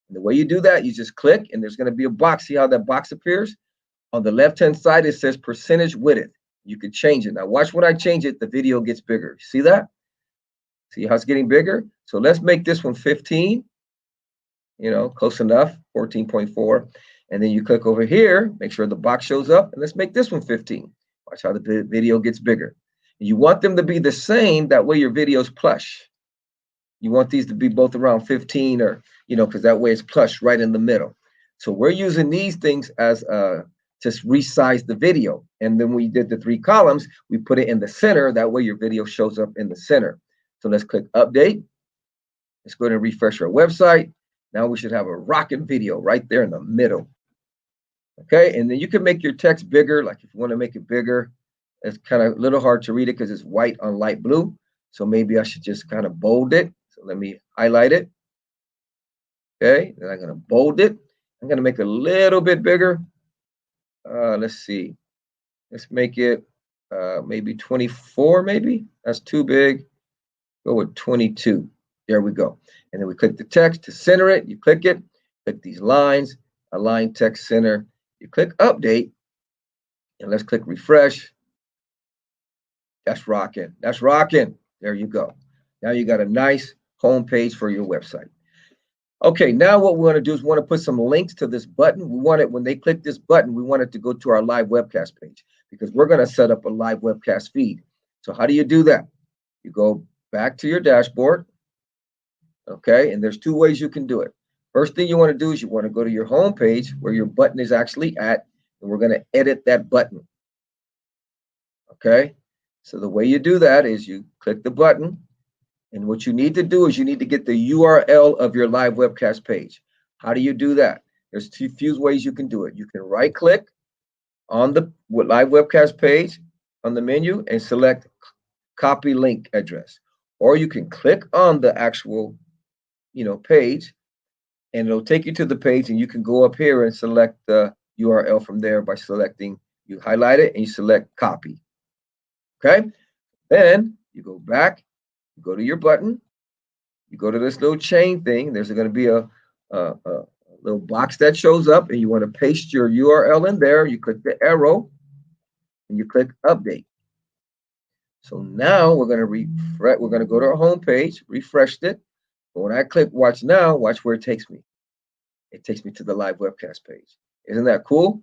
And the way you do that, you just click and there's going to be a box. See how that box appears? On the left-hand side, it says percentage width. You can change it. Now watch when I change it, the video gets bigger. See that? See how it's getting bigger? So let's make this one 15. You know, close enough, 14.4. And then you click over here, make sure the box shows up, and let's make this one 15. Watch how the video gets bigger. You want them to be the same, that way your video's plush. You want these to be both around 15 or, you know, because that way it's plush right in the middle. So we're using these things as just resize the video. And then we did the 3 columns, we put it in the center, that way your video shows up in the center. So let's click update. Let's go ahead and refresh our website. Now we should have a rocking video right there in the middle. Okay, and then you can make your text bigger. Like if you want to make it bigger, it's kind of a little hard to read it because it's white on light blue. So maybe I should just kind of bold it. So let me highlight it. Okay, then I'm going to bold it. I'm going to make it a little bit bigger. Let's see. Let's make it maybe 24, maybe. That's too big. Go with 22. There we go. And then we click the text to center it. You click it, click these lines, align text center. You click update, and let's click refresh. That's rocking. That's rocking. There you go. Now you got a nice home page for your website. Okay, now what we want to do is we want to put some links to this button. We want it, when they click this button, we want it to go to our live webcast page because we're going to set up a live webcast feed. So how do you do that? You go back to your dashboard. Okay, and there's 2 ways you can do it. First thing you want to do is you want to go to your home page where your button is actually at, and we're going to edit that button. Okay, so the way you do that is you click the button, and what you need to do is you need to get the URL of your live webcast page. How do you do that? There's two few ways you can do it. You can right click on the live webcast page on the menu and select copy link address, or you can click on the actual page, and it'll take you to the page, and you can go up here and select the URL from there by selecting, you highlight it and you select copy. Okay, then you go back, you go to your button, you go to this little chain thing. There's going to be a little box that shows up, and you want to paste your URL in there. You click the arrow and you click update. So now we're going to refresh. We're going to go to our home page, refreshed it. But when I click watch now, watch where it takes me. It takes me to the live webcast page. Isn't that cool?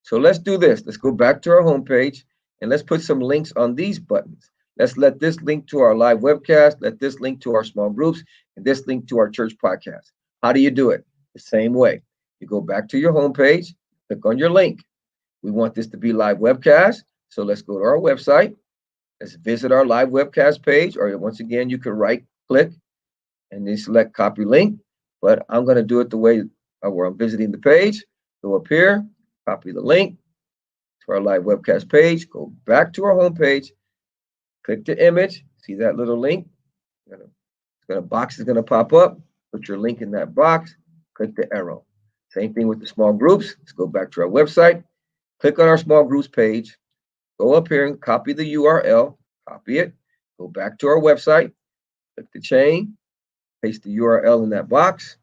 So let's do this. Let's go back to our home page and let's put some links on these buttons. Let's let this link to our live webcast, let this link to our small groups, and this link to our church podcast. How do you do it? The same way. You go back to your home page, click on your link. We want this to be live webcast. So let's go to our website. Let's visit our live webcast page, or once again, you can right click and then select copy link. But I'm going to do it the way where I'm visiting the page. Go up here, copy the link to our live webcast page, go back to our home page, click the image, see that little link? A box is going to pop up, put your link in that box, click the arrow. Same thing with the small groups. Let's go back to our website, click on our small groups page, go up here and copy the URL, copy it, go back to our website, click the chain, paste the URL in that box,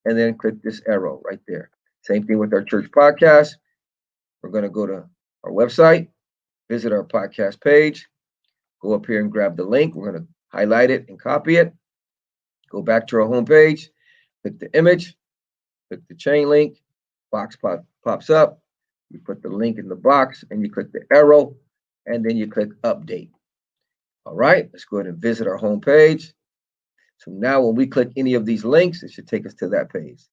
and then click this arrow right there. Same thing with our church podcast. We're going to go to our website, visit our podcast page, go up here and grab the link. We're going to highlight it and copy it. Go back to our home page, click the image, click the chain link, box pops up. You put the link in the box and you click the arrow, and then you click update. All right, let's go ahead and visit our home page. So now when we click any of these links, it should take us to that page.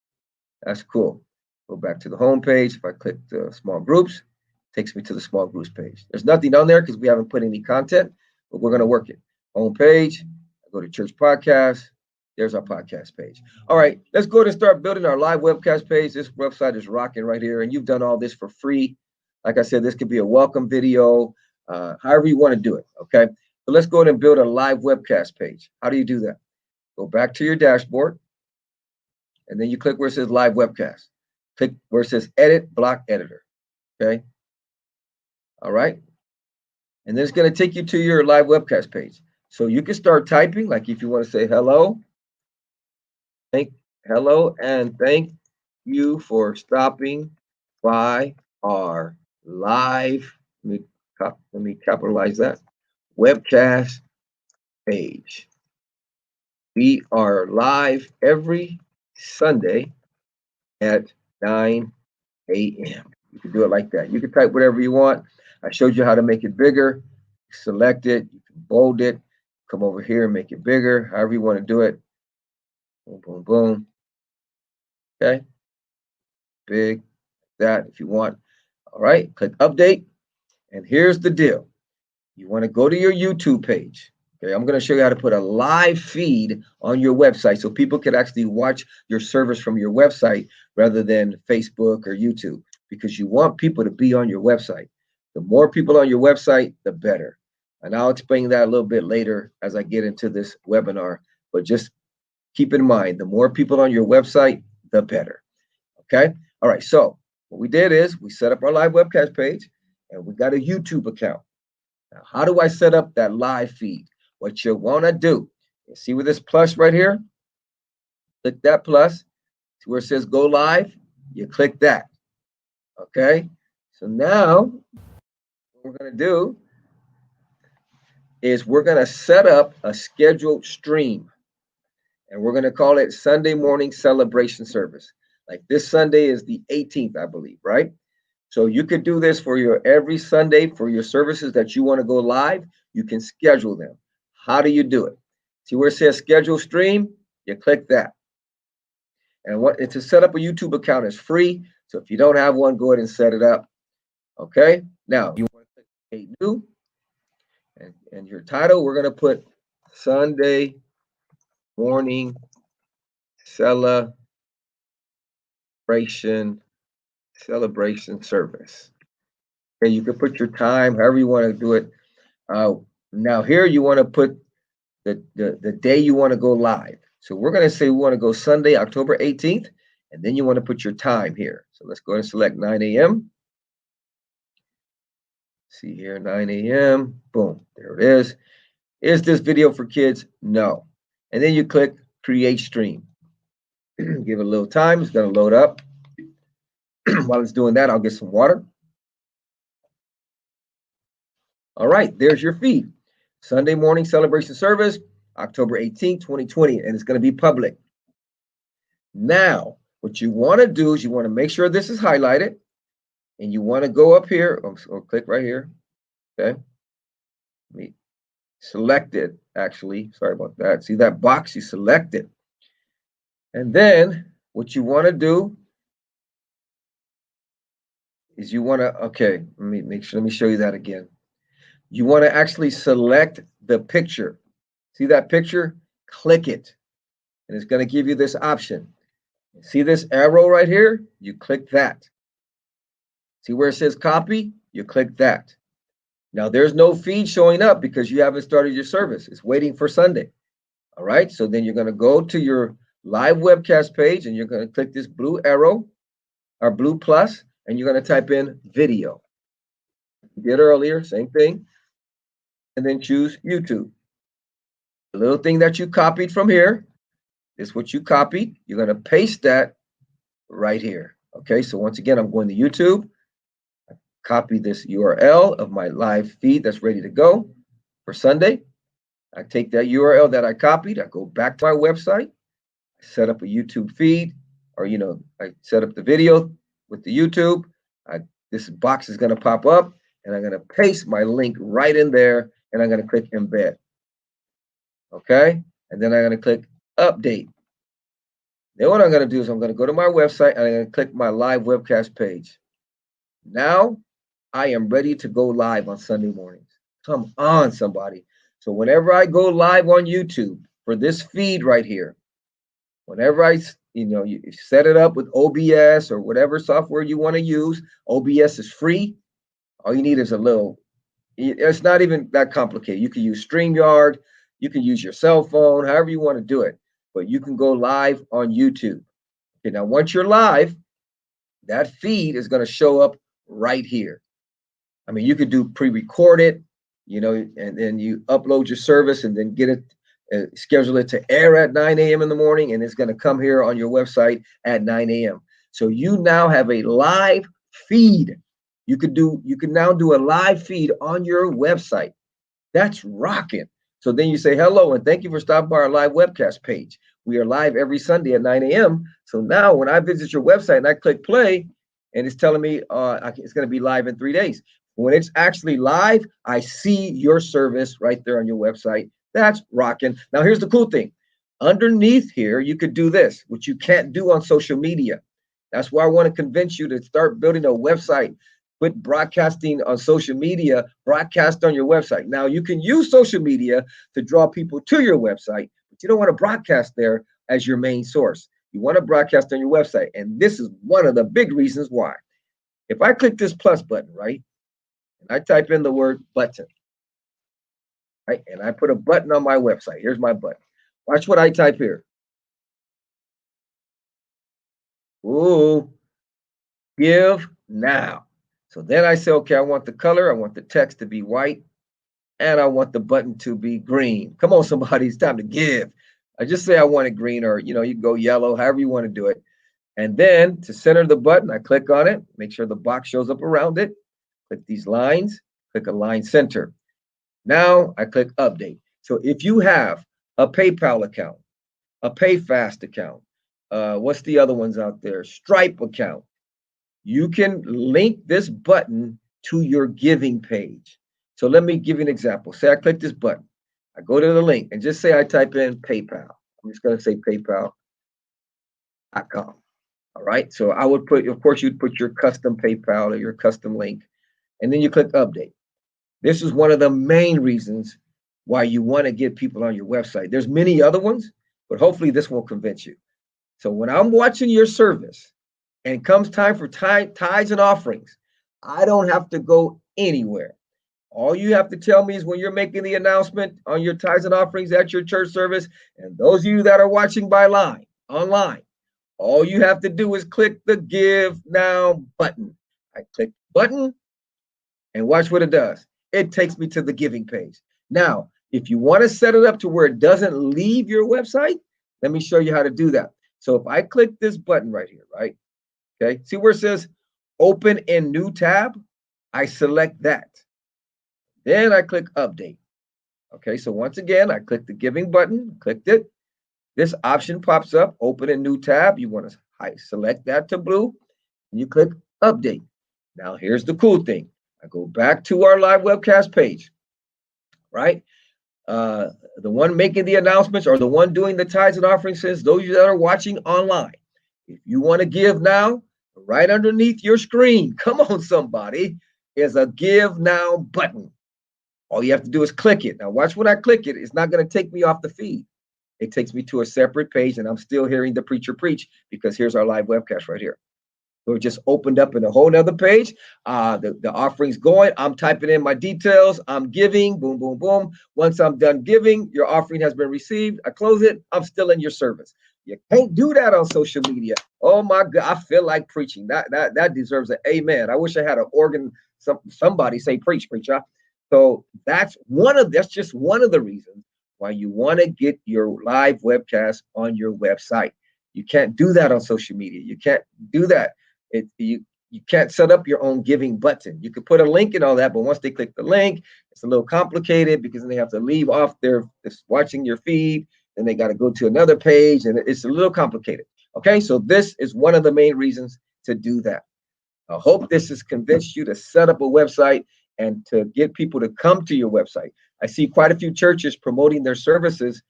That's cool. Go back to the home page. If I click the small groups, it takes me to the small groups page. There's nothing on there because we haven't put any content, but we're going to work it. Home page, go to church podcast. There's our podcast page. All right, let's go ahead and start building our live webcast page. This website is rocking right here, and you've done all this for free. Like I said, this could be a welcome video, however you want to do it, okay? So let's go ahead and build a live webcast page. How do you do that? Go back to your dashboard, and then you click where it says live webcast. Click where it says edit block editor, okay? All right. And then it's going to take you to your live webcast page. So you can start typing, like if you want to say hello, hello, and thank you for stopping by our live, let me capitalize that, webcast page. We are live every Sunday at 9 a.m. You can do it like that. You can type whatever you want. I showed you how to make it bigger. Select it. You can bold it. Come over here and make it bigger. However you want to do it. Boom, boom, boom. Okay. Big. That if you want. All right. Click update. And here's the deal. You want to go to your YouTube page. Okay. I'm going to show you how to put a live feed on your website so people can actually watch your service from your website rather than Facebook or YouTube, because you want people to be on your website. The more people on your website, the better. And I'll explain that a little bit later as I get into this webinar. But just keep in mind, the more people on your website, the better. Okay. All right. So what we did is we set up our live webcast page, and we got a YouTube account. Now, how do I set up that live feed? What you want to do, you see with this plus right here? Click that plus. See where it says go live? You click that. Okay. So now what we're going to do is we're going to set up a scheduled stream, and we're going to call it Sunday morning celebration service. Like this Sunday is the 18th, I believe, right? So you could do this for your every Sunday for your services that you want to go live. You can schedule them. How do you do it? See where it says schedule stream? You click that. And to set up a YouTube account is free. So if you don't have one, go ahead and set it up. Okay. Now you want to click create new. And your title, we're going to put Sunday morning celebration celebration service. Okay, you can put your time, however you want to do it. Now here you want to put the day you want to go live. So we're going to say we want to go Sunday, October 18th, and then you want to put your time here. So let's go ahead and select 9 a.m. See here, 9 a.m. Boom, there it is. Is this video for kids? No. And then you click create stream. Give it a little time. It's going to load up. While it's doing that, I'll get some water. All right, there's your feed. Sunday morning celebration service, October 18th, 2020, and it's going to be public. Now, what you want to do is you want to make sure this is highlighted, and you want to go up here or click right here. Okay. Let me select it, actually. Sorry about that. See that box? You select it. And then what you want to do is you want to, okay, let me show you that again. You want to actually select the picture. See that picture? Click it. And it's going to give you this option. See this arrow right here? You click that. See where it says copy? You click that. Now there's no feed showing up because you haven't started your service. It's waiting for Sunday. All right. So then you're going to go to your live webcast page and you're going to click this blue arrow or blue plus, and you're going to type in video. You did earlier, same thing. And then choose YouTube. The little thing that you copied from here is what you copied. You're going to paste that right here. Okay. So once again, I'm going to YouTube. Copy this URL of my live feed that's ready to go for Sunday. I take that URL that I copied. I go back to my website. I set up a YouTube feed, or I set up the video with the YouTube. This box is going to pop up, and I'm going to paste my link right in there, and I'm going to click embed. Okay, and then I'm going to click update. Then what I'm going to do is I'm going to go to my website and I'm going to click my live webcast page. Now I am ready to go live on Sunday mornings. Come on, somebody. So whenever I go live on YouTube for this feed right here, whenever you set it up with OBS or whatever software you want to use, OBS is free. All you need is it's not even that complicated. You can use StreamYard, you can use your cell phone, however you want to do it, but you can go live on YouTube. Okay, now once you're live, that feed is going to show up right here. I mean, you could do pre-recorded, and then you upload your service and then get it, schedule it to air at 9 a.m. in the morning, and it's going to come here on your website at 9 a.m. So you now have a live feed. You can now do a live feed on your website. That's rocking. So then you say, hello, and thank you for stopping by our live webcast page. We are live every Sunday at 9 a.m. So now when I visit your website and I click play, and it's telling me it's going to be live in 3 days. When it's actually live, I see your service right there on your website. That's rocking. Now, here's the cool thing. Underneath here, you could do this, which you can't do on social media. That's why I want to convince you to start building a website. Quit broadcasting on social media, broadcast on your website. Now, you can use social media to draw people to your website, but you don't want to broadcast there as your main source. You want to broadcast on your website. And this is one of the big reasons why. If I click this plus button, right, and I type in the word button, right, and I put a button on my website. Here's my button. Watch what I type here. Ooh, give now. So then I say, okay, I want the color. I want the text to be white, and I want the button to be green. Come on, somebody, it's time to give. I just say I want it green, or, you can go yellow, however you want to do it. And then to center the button, I click on it, make sure the box shows up around it. Click these lines, click Align Center. Now I click Update. So if you have a PayPal account, a PayFast account, what's the other ones out there? Stripe account. You can link this button to your giving page. So let me give you an example. Say I click this button. I go to the link and just say I type in PayPal. I'm just going to say PayPal.com. All right. So I would put, of course, you'd put your custom PayPal or your custom link, and then you click Update. This is one of the main reasons why you want to get people on your website. There's many other ones, but hopefully this will convince you. So when I'm watching your service and comes time for tithes and offerings, I don't have to go anywhere. All you have to tell me is when you're making the announcement on your tithes and offerings at your church service, and those of you that are watching by line, online, all you have to do is click the Give Now button. I click the button and watch what it does. It takes me to the giving page. Now, if you want to set it up to where it doesn't leave your website, let me show you how to do that. So if I click this button right here, right? Okay, see where it says open in new tab? I select that. Then I click update. Okay, so once again, I click the giving button, clicked it. This option pops up, open a new tab. You want to select that to blue, and you click update. Now, here's the cool thing. I go back to our live webcast page, right? The one making the announcements or the one doing the tithes and offerings says, those of you that are watching online, if you want to give now, right underneath your screen, come on, somebody, is a give now button. All you have to do is click it. Now, watch when I click it, it's not going to take me off the feed. It takes me to a separate page, and I'm still hearing the preacher preach because here's our live webcast right here. So it just opened up in a whole nother page. The offering's going. I'm typing in my details. I'm giving. Boom, boom, boom. Once I'm done giving, your offering has been received. I close it. I'm still in your service. You can't do that on social media. Oh my God, I feel like preaching. That deserves an amen. I wish I had an organ. Somebody say preach, preacher. So that's just one of the reasons why you want to get your live webcast on your website. You can't do that on social media. You can't do that. You can't set up your own giving button. You could put a link and all that, but once they click the link, it's a little complicated because then they have to leave off their watching your feed, and they got to go to another page, and it's a little complicated. Okay, so this is one of the main reasons to do that. I hope this has convinced you to set up a website and to get people to come to your website. I see quite a few churches promoting their services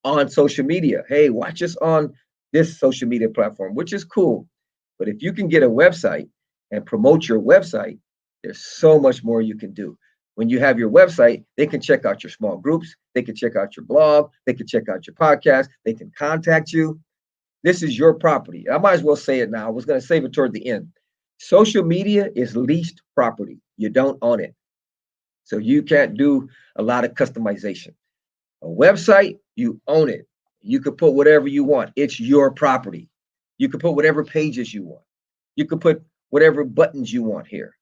on social media. Hey, watch us on this social media platform, which is cool. But if you can get a website and promote your website, there's so much more you can do. When you have your website, they can check out your small groups, they can check out your blog, they can check out your podcast, they can contact you. This is your property. I might as well say it now. I was going to save it toward the end. Social media is leased property. You don't own it. So you can't do a lot of customization. A website, you own it. You could put whatever you want. It's your property. You could put whatever pages you want. You could put whatever buttons you want here.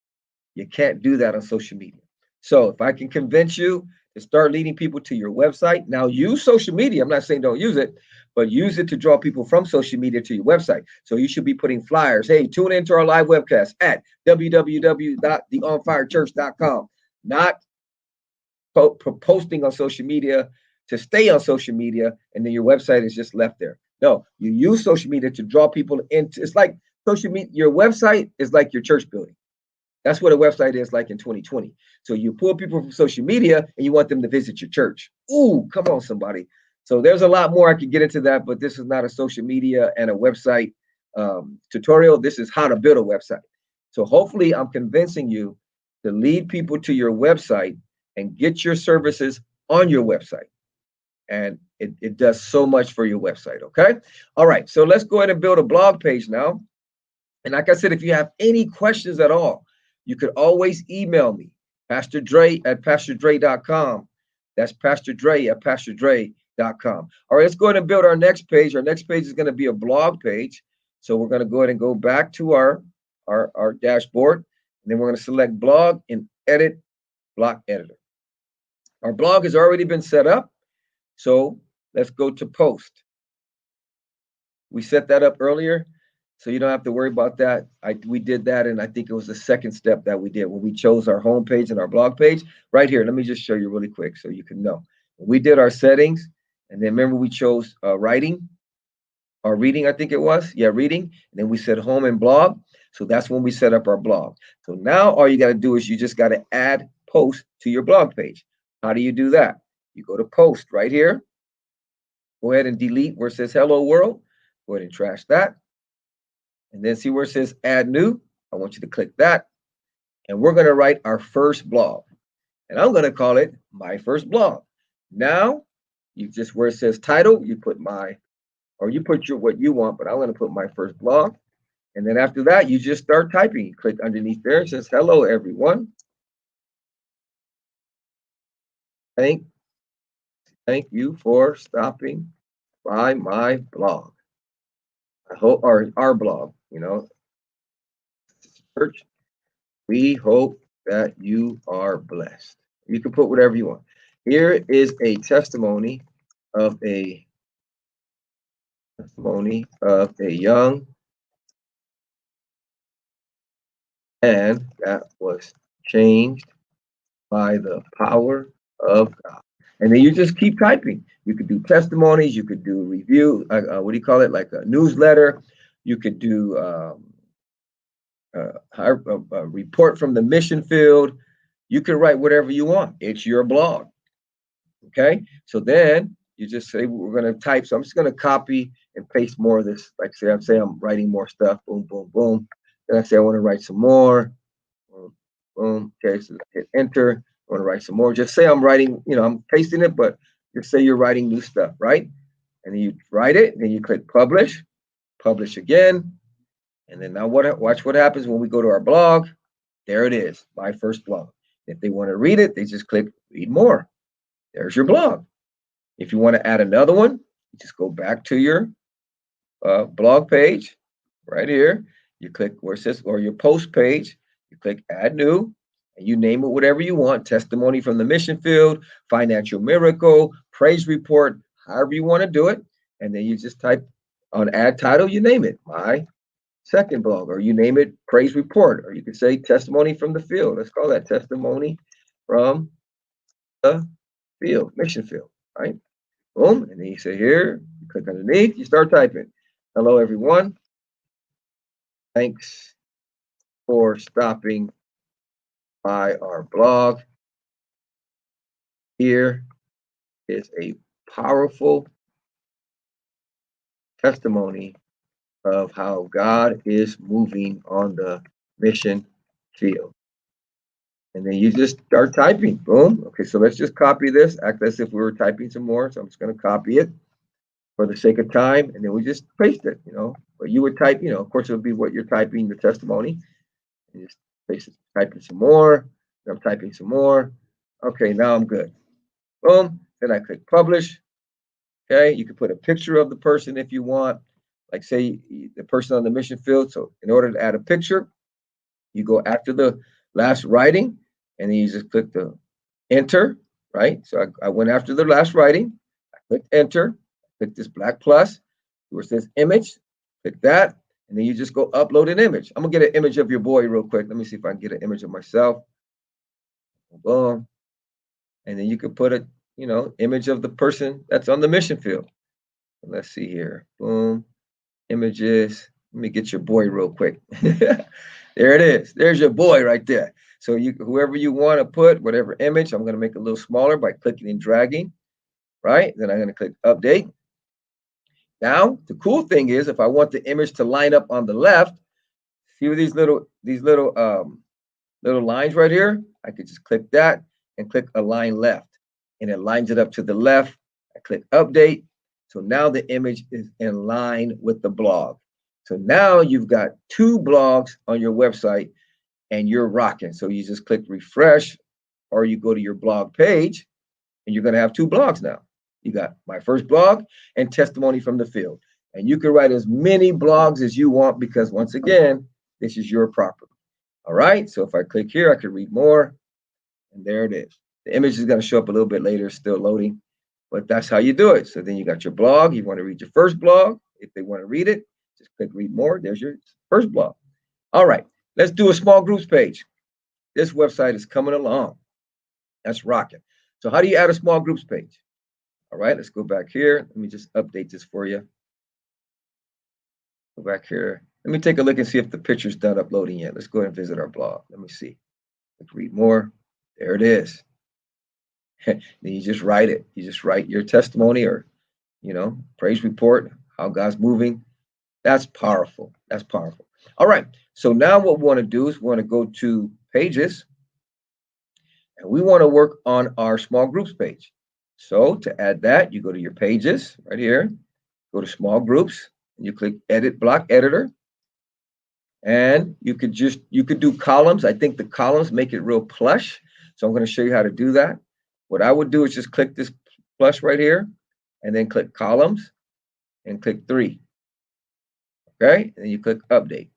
You can't do that on social media. So if I can convince you to start leading people to your website, now use social media. I'm not saying don't use it, but use it to draw people from social media to your website. So you should be putting flyers. Hey, tune into our live webcast at www.theonfirechurch.com. Not posting on social media to stay on social media, and then your website is just left there. No, you use social media to draw people into. It's like social media. Your website is like your church building. That's what a website is like in 2020. So you pull people from social media and you want them to visit your church. Ooh, come on, somebody. So there's a lot more I could get into that, but this is not a social media and a website tutorial. This is how to build a website. So hopefully I'm convincing you to lead people to your website and get your services on your website. And it does so much for your website, okay? All right, so let's go ahead and build a blog page now. And like I said, if you have any questions at all, you could always email me, Pastor Dre at PastorDre.com. That's Pastor Dre at PastorDre.com. All right, let's go ahead and build our next page. Our next page is going to be a blog page. So we're going to go ahead and go back to our dashboard. And then we're going to select blog and edit block editor. Our blog has already been set up. So let's go to post. We set that up earlier, so you don't have to worry about that. We did that, and I think it was the second step that we did when we chose our home page and our blog page. Right here, let me just show you really quick so you can know. We did our settings, and then remember we chose writing or reading, I think it was. Yeah, reading. And then we said home and blog. So that's when we set up our blog. So now all you got to do is you just got to add post to your blog page. How do you do that? You go to post right here. Go ahead and delete where it says hello world. Go ahead and trash that. And then see where it says add new. I want you to click that. And we're going to write our first blog. And I'm going to call it my first blog. Now, you just where it says title, you put my, or you put your what you want, but I'm going to put my first blog. And then after that, you just start typing. You click underneath there. It says, hello, everyone. Thank you for stopping by my blog. I hope our blog, church. We hope that you are blessed. You can put whatever you want. Here is a testimony of a young man that was changed by the power of God. And then you just keep typing. You could do testimonies. You could do review. What do you call it? Like a newsletter. You could do a report from the mission field. You can write whatever you want. It's your blog. Okay. So then you just say, we're going to type. So I'm just going to copy and paste more of this. Like say I'm writing more stuff. Boom, boom, boom. Then I say I want to write some more. Boom, boom. Okay. So hit enter. I want to write some more. Just say I'm writing, I'm pasting it, but just say you're writing new stuff, right? And then you write it, and then you click publish, publish again. And then now watch what happens when we go to our blog. There it is, my first blog. If they want to read it, they just click read more. There's your blog. If you want to add another one, you just go back to your blog page right here. You click where it says, or your post page, you click add new, and you name it whatever you want. Testimony from the mission field, financial miracle, praise report, however you want to do it. And then you just type on add title, you name it, my second blog, or you name it praise report, or you can say testimony from the field. Let's call that testimony from the field, mission field, right? Boom. And then you say here, you click underneath, you start typing. Hello, everyone. Thanks for stopping by our blog. Here is a powerful testimony of how God is moving on the mission field. And then you just start typing. Boom. Okay, so let's just copy this, act as if we were typing some more. So I'm just going to copy it for the sake of time, and then we just paste it, But you would type, of course, it would be what you're typing, the testimony. And just paste it, typing some more. I'm typing some more. Okay, now I'm good. Boom. Then I click publish. Okay, you can put a picture of the person if you want, like say the person on the mission field. So in order to add a picture, you go after the last writing, and then you just click the enter, right? So I went after the last writing. I clicked enter, click this black plus where it says image, click that, and then you just go upload an image. I'm gonna get an image of your boy real quick. Let me see if I can get an image of myself. Boom. And then you can put a, image of the person that's on the mission field. Let's see here. Boom. Images. Let me get your boy real quick. There it is. There's your boy right there. So whoever you want to put, whatever image, I'm going to make it a little smaller by clicking and dragging, right? Then I'm going to click update. Now, the cool thing is, if I want the image to line up on the left, see these little lines right here? I could just click that and click align left, and it lines it up to the left. I click update. So now the image is in line with the blog. So now you've got two blogs on your website and you're rocking. So you just click refresh, or you go to your blog page, and you're going to have two blogs now. You got my first blog and testimony from the field. And you can write as many blogs as you want, because once again, this is your property. All right. So if I click here, I can read more. And there it is. The image is going to show up a little bit later, still loading, but that's how you do it. So then you got your blog. You want to read your first blog. If they want to read it, just click read more. There's your first blog. All right. Let's do a small groups page. This website is coming along. That's rocking. So how do you add a small groups page? All right, let's go back here. Let me just update this for you. Go back here. Let me take a look and see if the picture's done uploading yet. Let's go ahead and visit our blog. Let me see. Let's read more. There it is. Then you just write it. You just write your testimony, or, praise report, how God's moving. That's powerful. That's powerful. All right. So now what we want to do is we want to go to pages, and we want to work on our small groups page. So to add that, you go to your pages right here, go to small groups, and you click edit block editor. And you could do columns. I think the columns make it real plush. So I'm going to show you how to do that. What I would do is just click this plus right here and then click columns and click 3. Okay, and then you click update.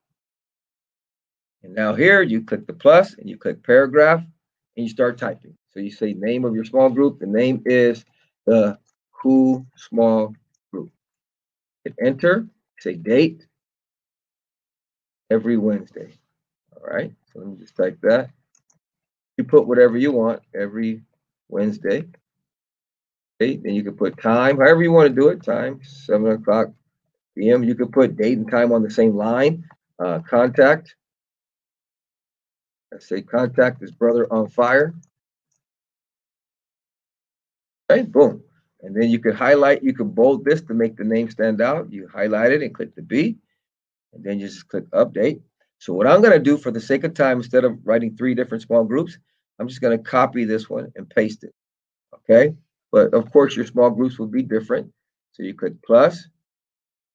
And now here you click the plus and you click paragraph and you start typing. So you say name of your small group. The name is the Cool Small Group. Hit enter, say date, every Wednesday. All right, so let me just type that. You put whatever you want, every Wednesday. Okay, then you can put time, however you want to do it, time, 7 o'clock p.m. You can put date and time on the same line. Contact. I say contact this brother on fire. Okay, boom. And then you can highlight, you can bold this to make the name stand out. You highlight it and click the B, and then you just click update. So what I'm going to do for the sake of time, instead of writing 3 different small groups, I'm just going to copy this one and paste it. Okay, but of course your small groups will be different. So you click plus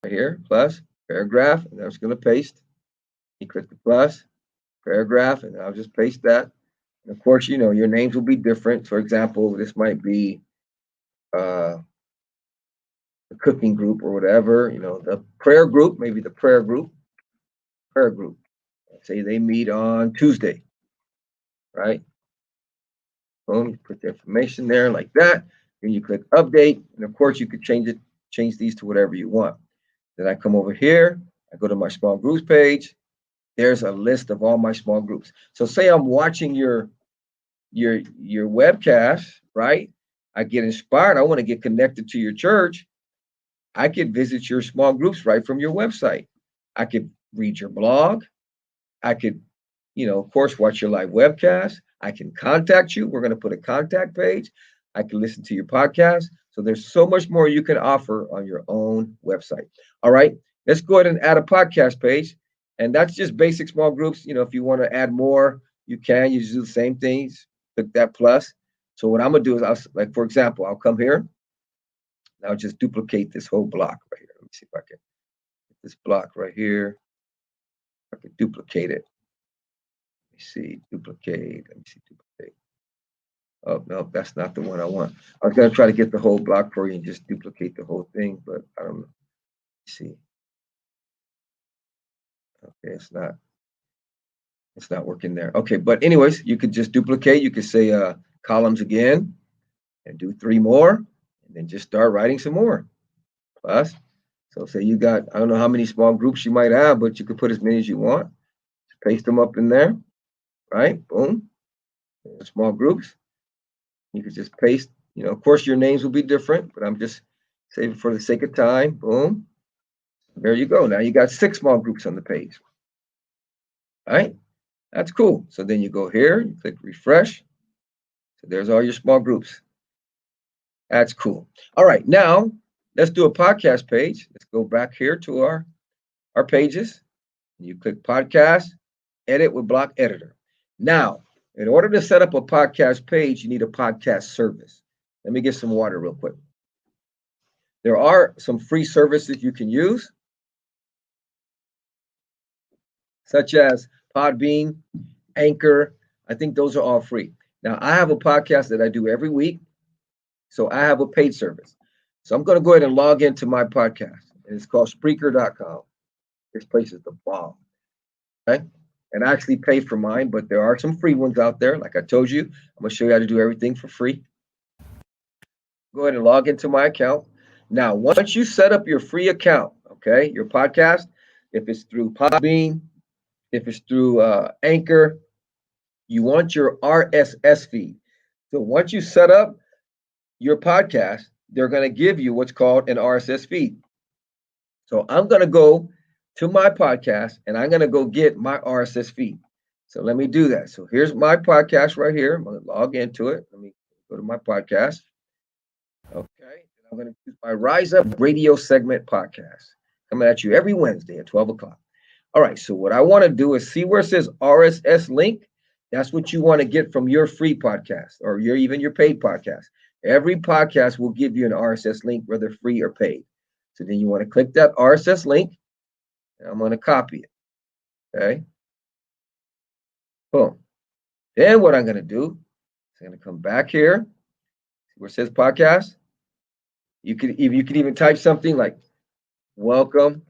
right here, plus paragraph, and I'm just going to paste. You click the plus paragraph, and I'll just paste that. And of course, you know, your names will be different. For example, this might be the cooking group or whatever, you know, the prayer group, maybe the prayer group. Say they meet on Tuesday, right? Boom, you put the information there like that. Then you click update, and of course you could change these to whatever you want. Then I come over here, I go to my small groups page. There's a list of all my small groups. So say I'm watching your webcast, right? I get inspired. I want to get connected to your church. I could visit your small groups right from your website. I could read your blog. I could, you know, of course, watch your live webcast. I can contact you. We're going to put a contact page. I can listen to your podcast. So there's so much more you can offer on your own website. All right, let's go ahead and add a podcast page. And that's just basic small groups. You know, if you want to add more, you can. You just do the same things. Click that plus. So what I'm going to do is, like, for example, I'll come here. I'll just duplicate this whole block right here. Let me see if I can get this block right here. I can duplicate it. Let me see, duplicate. Let me see, duplicate. Oh, no, that's not the one I want. I was going to try to get the whole block for you and just duplicate the whole thing, but I don't know. Let's see. Okay, it's not working there. Okay, but anyways, you could just duplicate. You could say columns again and do 3 more, and then just start writing some more. Plus, so say you got, I don't know how many small groups you might have, but you could put as many as you want. Just paste them up in there, right? Boom. Small groups. You could just paste, you know, of course your names will be different, but I'm just saving for the sake of time. Boom. There you go. Now you got 6 small groups on the page. All right. That's cool. So then you go here, you click refresh. So there's all your small groups. That's cool. All right. Now let's do a podcast page. Let's go back here to our pages. You click podcast, edit with block editor. Now, in order to set up a podcast page, you need a podcast service. Let me get some water real quick. There are some free services you can use, such as Podbean, Anchor. I think those are all free. Now, I have a podcast that I do every week, so I have a paid service. So I'm going to go ahead and log into my podcast. And it's called Spreaker.com. This place is the bomb. Okay? And I actually pay for mine, but there are some free ones out there. Like I told you, I'm going to show you how to do everything for free. Go ahead and log into my account. Now, once you set up your free account, okay, your podcast, if it's through Podbean, if it's through Anchor, you want your RSS feed. So once you set up your podcast, they're going to give you what's called an RSS feed. So I'm going to go to my podcast and I'm going to go get my RSS feed. So let me do that. So here's my podcast right here. I'm going to log into it. Let me go to my podcast. Okay. I'm going to use my Rise Up Radio Segment podcast coming at you every Wednesday at 12 o'clock. All right. So what I want to do is see where it says RSS link. That's what you want to get from your free podcast or even your paid podcast. Every podcast will give you an RSS link, whether free or paid. So then you want to click that RSS link. And I'm going to copy it. Okay. Boom. Then what I'm going to do is I'm going to come back here where it says podcast. You could even type something like welcome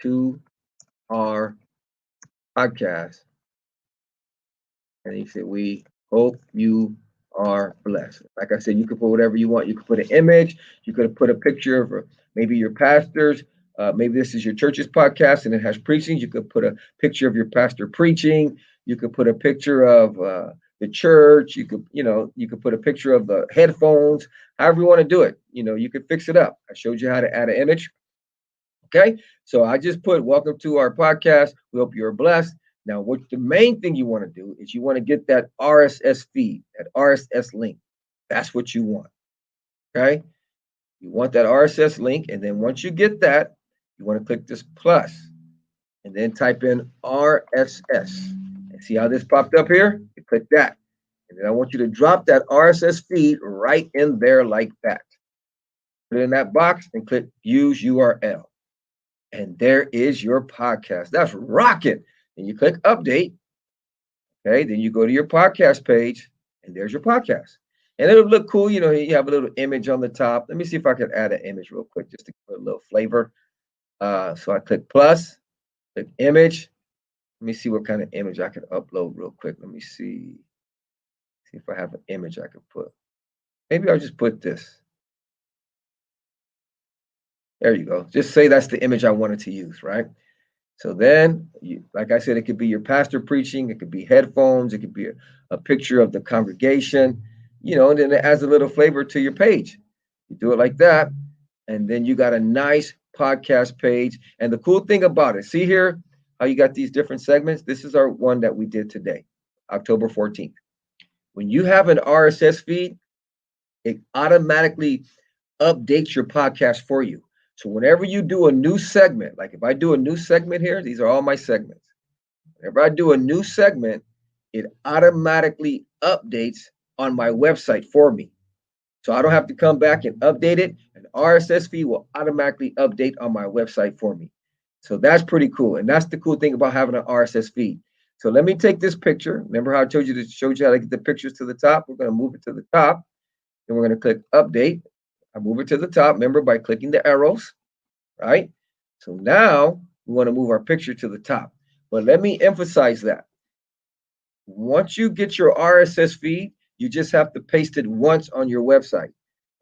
to our podcast. And you say, we hope you are blessed. Like I said, you could put whatever you want. You could put an image. You could put a picture of maybe your pastors. Maybe this is your church's podcast and it has preaching. You could put a picture of your pastor preaching. You could put a picture of the church. You could put a picture of the headphones. However you want to do it. You could fix it up. I showed you how to add an image. Okay, so I just put welcome to our podcast. We hope you're blessed. Now, what the main thing you want to do is you want to get that RSS feed, that RSS link. That's what you want. Okay, you want that RSS link, and then once you get that, you want to click this plus, and then type in RSS. And see how this popped up here? You click that, and then I want you to drop that RSS feed right in there like that. Put it in that box and click use URL. And there is your podcast. That's rocking. And you click update. Okay, then you go to your podcast page, and there's your podcast. And it'll look cool. You have a little image on the top. Let me see if I can add an image real quick just to give it a little flavor. So I click plus, click image. Let me see what kind of image I can upload real quick. Let me see if I have an image I can put. Maybe I'll just put this. There you go. Just say that's the image I wanted to use, right? So then, like I said, it could be your pastor preaching. It could be headphones. It could be a picture of the congregation, and then it adds a little flavor to your page. You do it like that, and then you got a nice podcast page. And the cool thing about it, see here how you got these different segments? This is our one that we did today, October 14th. When you have an RSS feed, it automatically updates your podcast for you. So whenever you do a new segment, like if I do a new segment here, these are all my segments. Whenever I do a new segment, it automatically updates on my website for me. So I don't have to come back and update it. An RSS feed will automatically update on my website for me. So that's pretty cool. And that's the cool thing about having an RSS feed. So let me take this picture. Remember how I showed you how to get the pictures to the top? We're going to move it to the top. Then we're going to click update. I move it to the top, remember, by clicking the arrows, right? So now we want to move our picture to the top. But let me emphasize that. Once you get your RSS feed, you just have to paste it once on your website.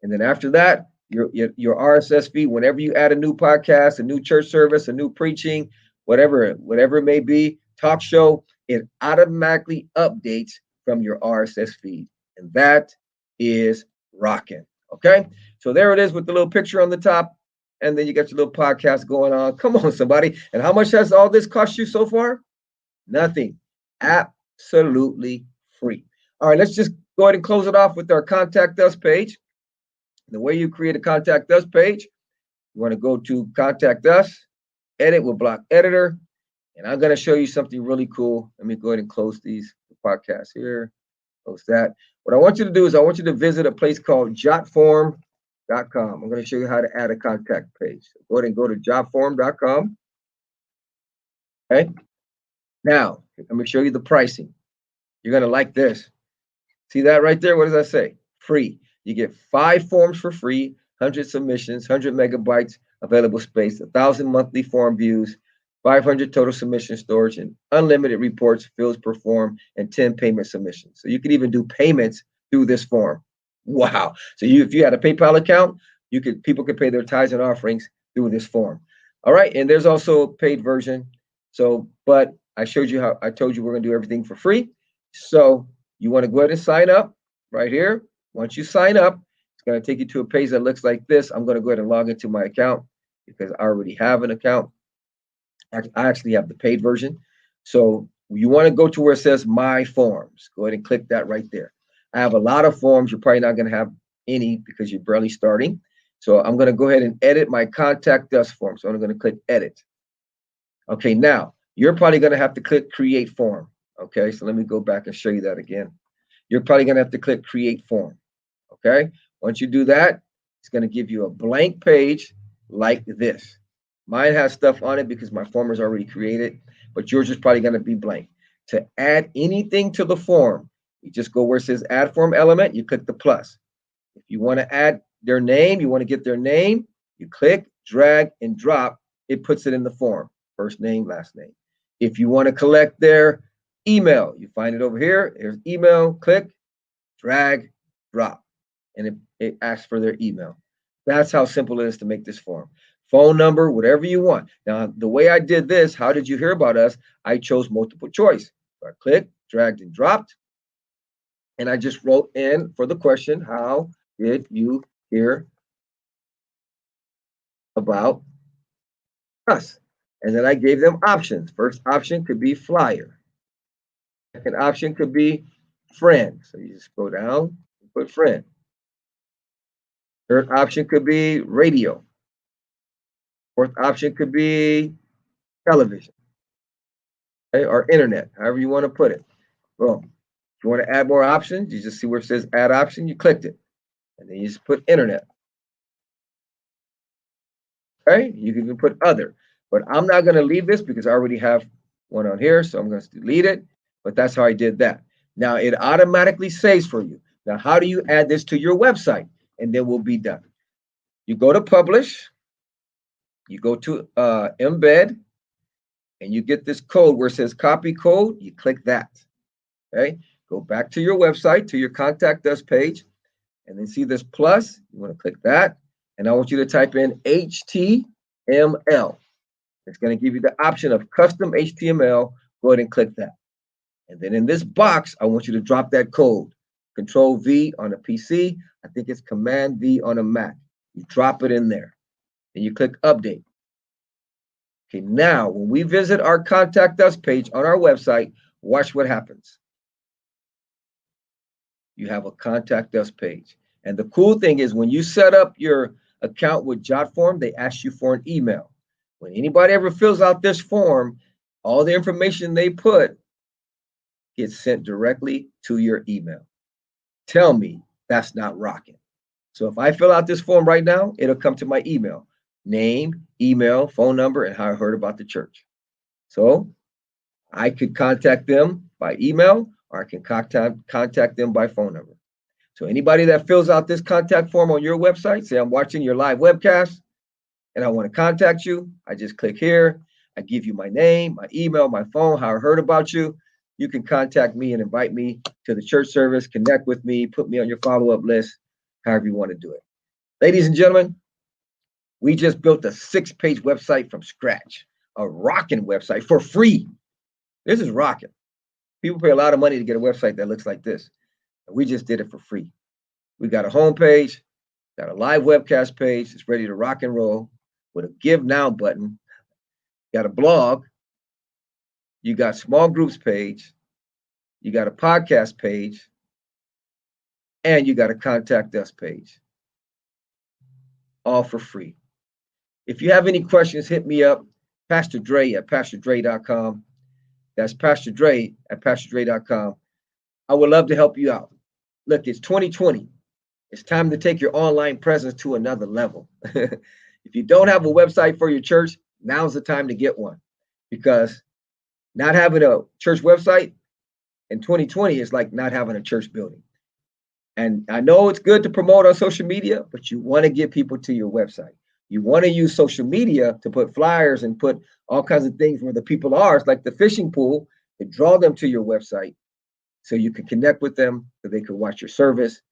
And then after that, your RSS feed, whenever you add a new podcast, a new church service, a new preaching, whatever it may be, talk show, it automatically updates from your RSS feed. And that is rocking. Okay, so there it is with the little picture on the top, and then you got your little podcast going on. Come on, somebody. And how much has all this cost you so far? Nothing. Absolutely free. All right, let's just go ahead and close it off with our Contact Us page. The way you create a Contact Us page, you want to go to Contact Us, edit with Block Editor, and I'm going to show you something really cool. Let me go ahead and close these podcasts here. Close that. What I want you to do is I want you to visit a place called jotform.com. I'm going to show you how to add a contact page. So go ahead and go to jotform.com. Okay. Now, let me show you the pricing. You're going to like this. See that right there? What does that say? Free. You get 5 forms for free, 100 submissions, 100 megabytes available space, 1,000 monthly form views, 500 total submission storage, and unlimited reports, fields per form, and 10 payment submissions. So you can even do payments through this form. Wow. So if you had a PayPal account, people could pay their tithes and offerings through this form. All right. And there's also a paid version. So, but I told you we're going to do everything for free. So you want to go ahead and sign up right here. Once you sign up, it's going to take you to a page that looks like this. I'm going to go ahead and log into my account because I already have an account. I actually have the paid version. So you want to go to where it says My Forms. Go ahead and click that right there. I have a lot of forms. You're probably not going to have any because you're barely starting. So I'm going to go ahead and edit my Contact Us form. So I'm going to click Edit. Okay, now you're probably going to have to click Create Form. Okay, so let me go back and show you that again. You're probably going to have to click Create Form. Okay, once you do that, it's going to give you a blank page like this. Mine has stuff on it because my form is already created, but yours is probably going to be blank. To add anything to the form, you just go where it says add form element, you click the plus. If you want to add their name, you want to get their name, you click, drag, and drop. It puts it in the form, first name, last name. If you want to collect their email, you find it over here. There's email, click, drag, drop, and it asks for their email. That's how simple it is to make this form. Phone number, whatever you want. Now, the way I did this, how did you hear about us? I chose multiple choice. So I clicked, dragged, and dropped. And I just wrote in for the question, how did you hear about us? And then I gave them options. First option could be flyer. Second option could be friend. So you just go down and put friend. Third option could be radio. Fourth option could be television, okay, or internet, however you want to put it. Boom. If you want to add more options, you just see where it says add option, you clicked it. And then you just put internet. Okay, you can even put other. But I'm not going to leave this because I already have one on here, so I'm going to delete it. But that's how I did that. Now it automatically saves for you. Now, how do you add this to your website? And then we'll be done. You go to publish, you go to embed, and you get this code where it says copy code. You click that. Okay, go back to your website, to your contact us page, and then see this plus. You want to click that. And I want you to type in HTML. It's going to give you the option of custom HTML. Go ahead and click that. And then in this box, I want you to drop that code. Control V on a PC. I think it's Command V on a Mac. You drop it in there. And you click update. Okay, now when we visit our contact us page on our website, watch what happens. You have a contact us page. And the cool thing is when you set up your account with JotForm, they ask you for an email. When anybody ever fills out this form, all the information they put gets sent directly to your email. Tell me that's not rocking. So if I fill out this form right now, it'll come to my email. Name, email, phone number, and how I heard about the church. So I could contact them by email, or I can contact them by phone number. So anybody that fills out this contact form on your website, say I'm watching your live webcast and I want to contact you, I just click here. I give you my name, my email, my phone, how I heard about you. You can contact me and invite me to the church service, connect with me, put me on your follow-up list, however you want to do it. Ladies and gentlemen, we just built a 6-page website from scratch, a rocking website for free. This is rocking. People pay a lot of money to get a website that looks like this. And we just did it for free. We got a home page, got a live webcast page. It's ready to rock and roll with a Give Now button. Got a blog. You got small groups page. You got a podcast page. And you got a contact us page. All for free. If you have any questions, hit me up. Pastor Dre at PastorDre.com. That's Pastor Dre at PastorDre.com. I would love to help you out. Look, it's 2020. It's time to take your online presence to another level. If you don't have a website for your church, now's the time to get one. Because not having a church website in 2020 is like not having a church building. And I know it's good to promote on social media, but you want to get people to your website. You want to use social media to put flyers and put all kinds of things where the people are. It's like the fishing pool, to draw them to your website so you can connect with them, so they can watch your service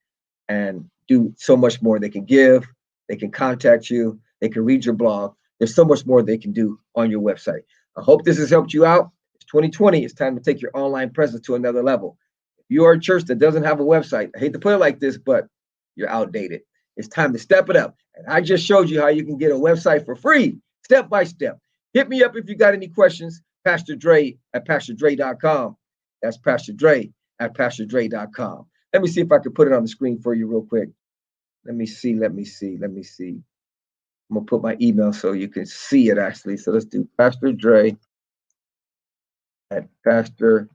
and do so much more. They can give, they can contact you, they can read your blog. There's so much more they can do on your website. I hope this has helped you out. It's 2020. It's time to take your online presence to another level. If you are a church that doesn't have a website, I hate to put it like this, but you're outdated. It's time to step it up. And I just showed you how you can get a website for free, step by step. Hit me up if you got any questions. Pastor Dre at PastorDre.com. That's Pastor Dre at PastorDre.com. Let me see if I can put it on the screen for you real quick. Let me see. I'm going to put my email so you can see it actually. So let's do Pastor Dre at PastorDre.com.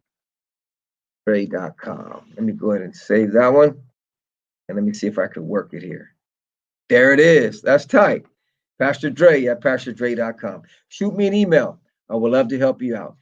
Let me go ahead and save that one. And let me see if I can work it here. There it is. That's tight. Pastor Dre at PastorDre.com. Shoot me an email. I would love to help you out.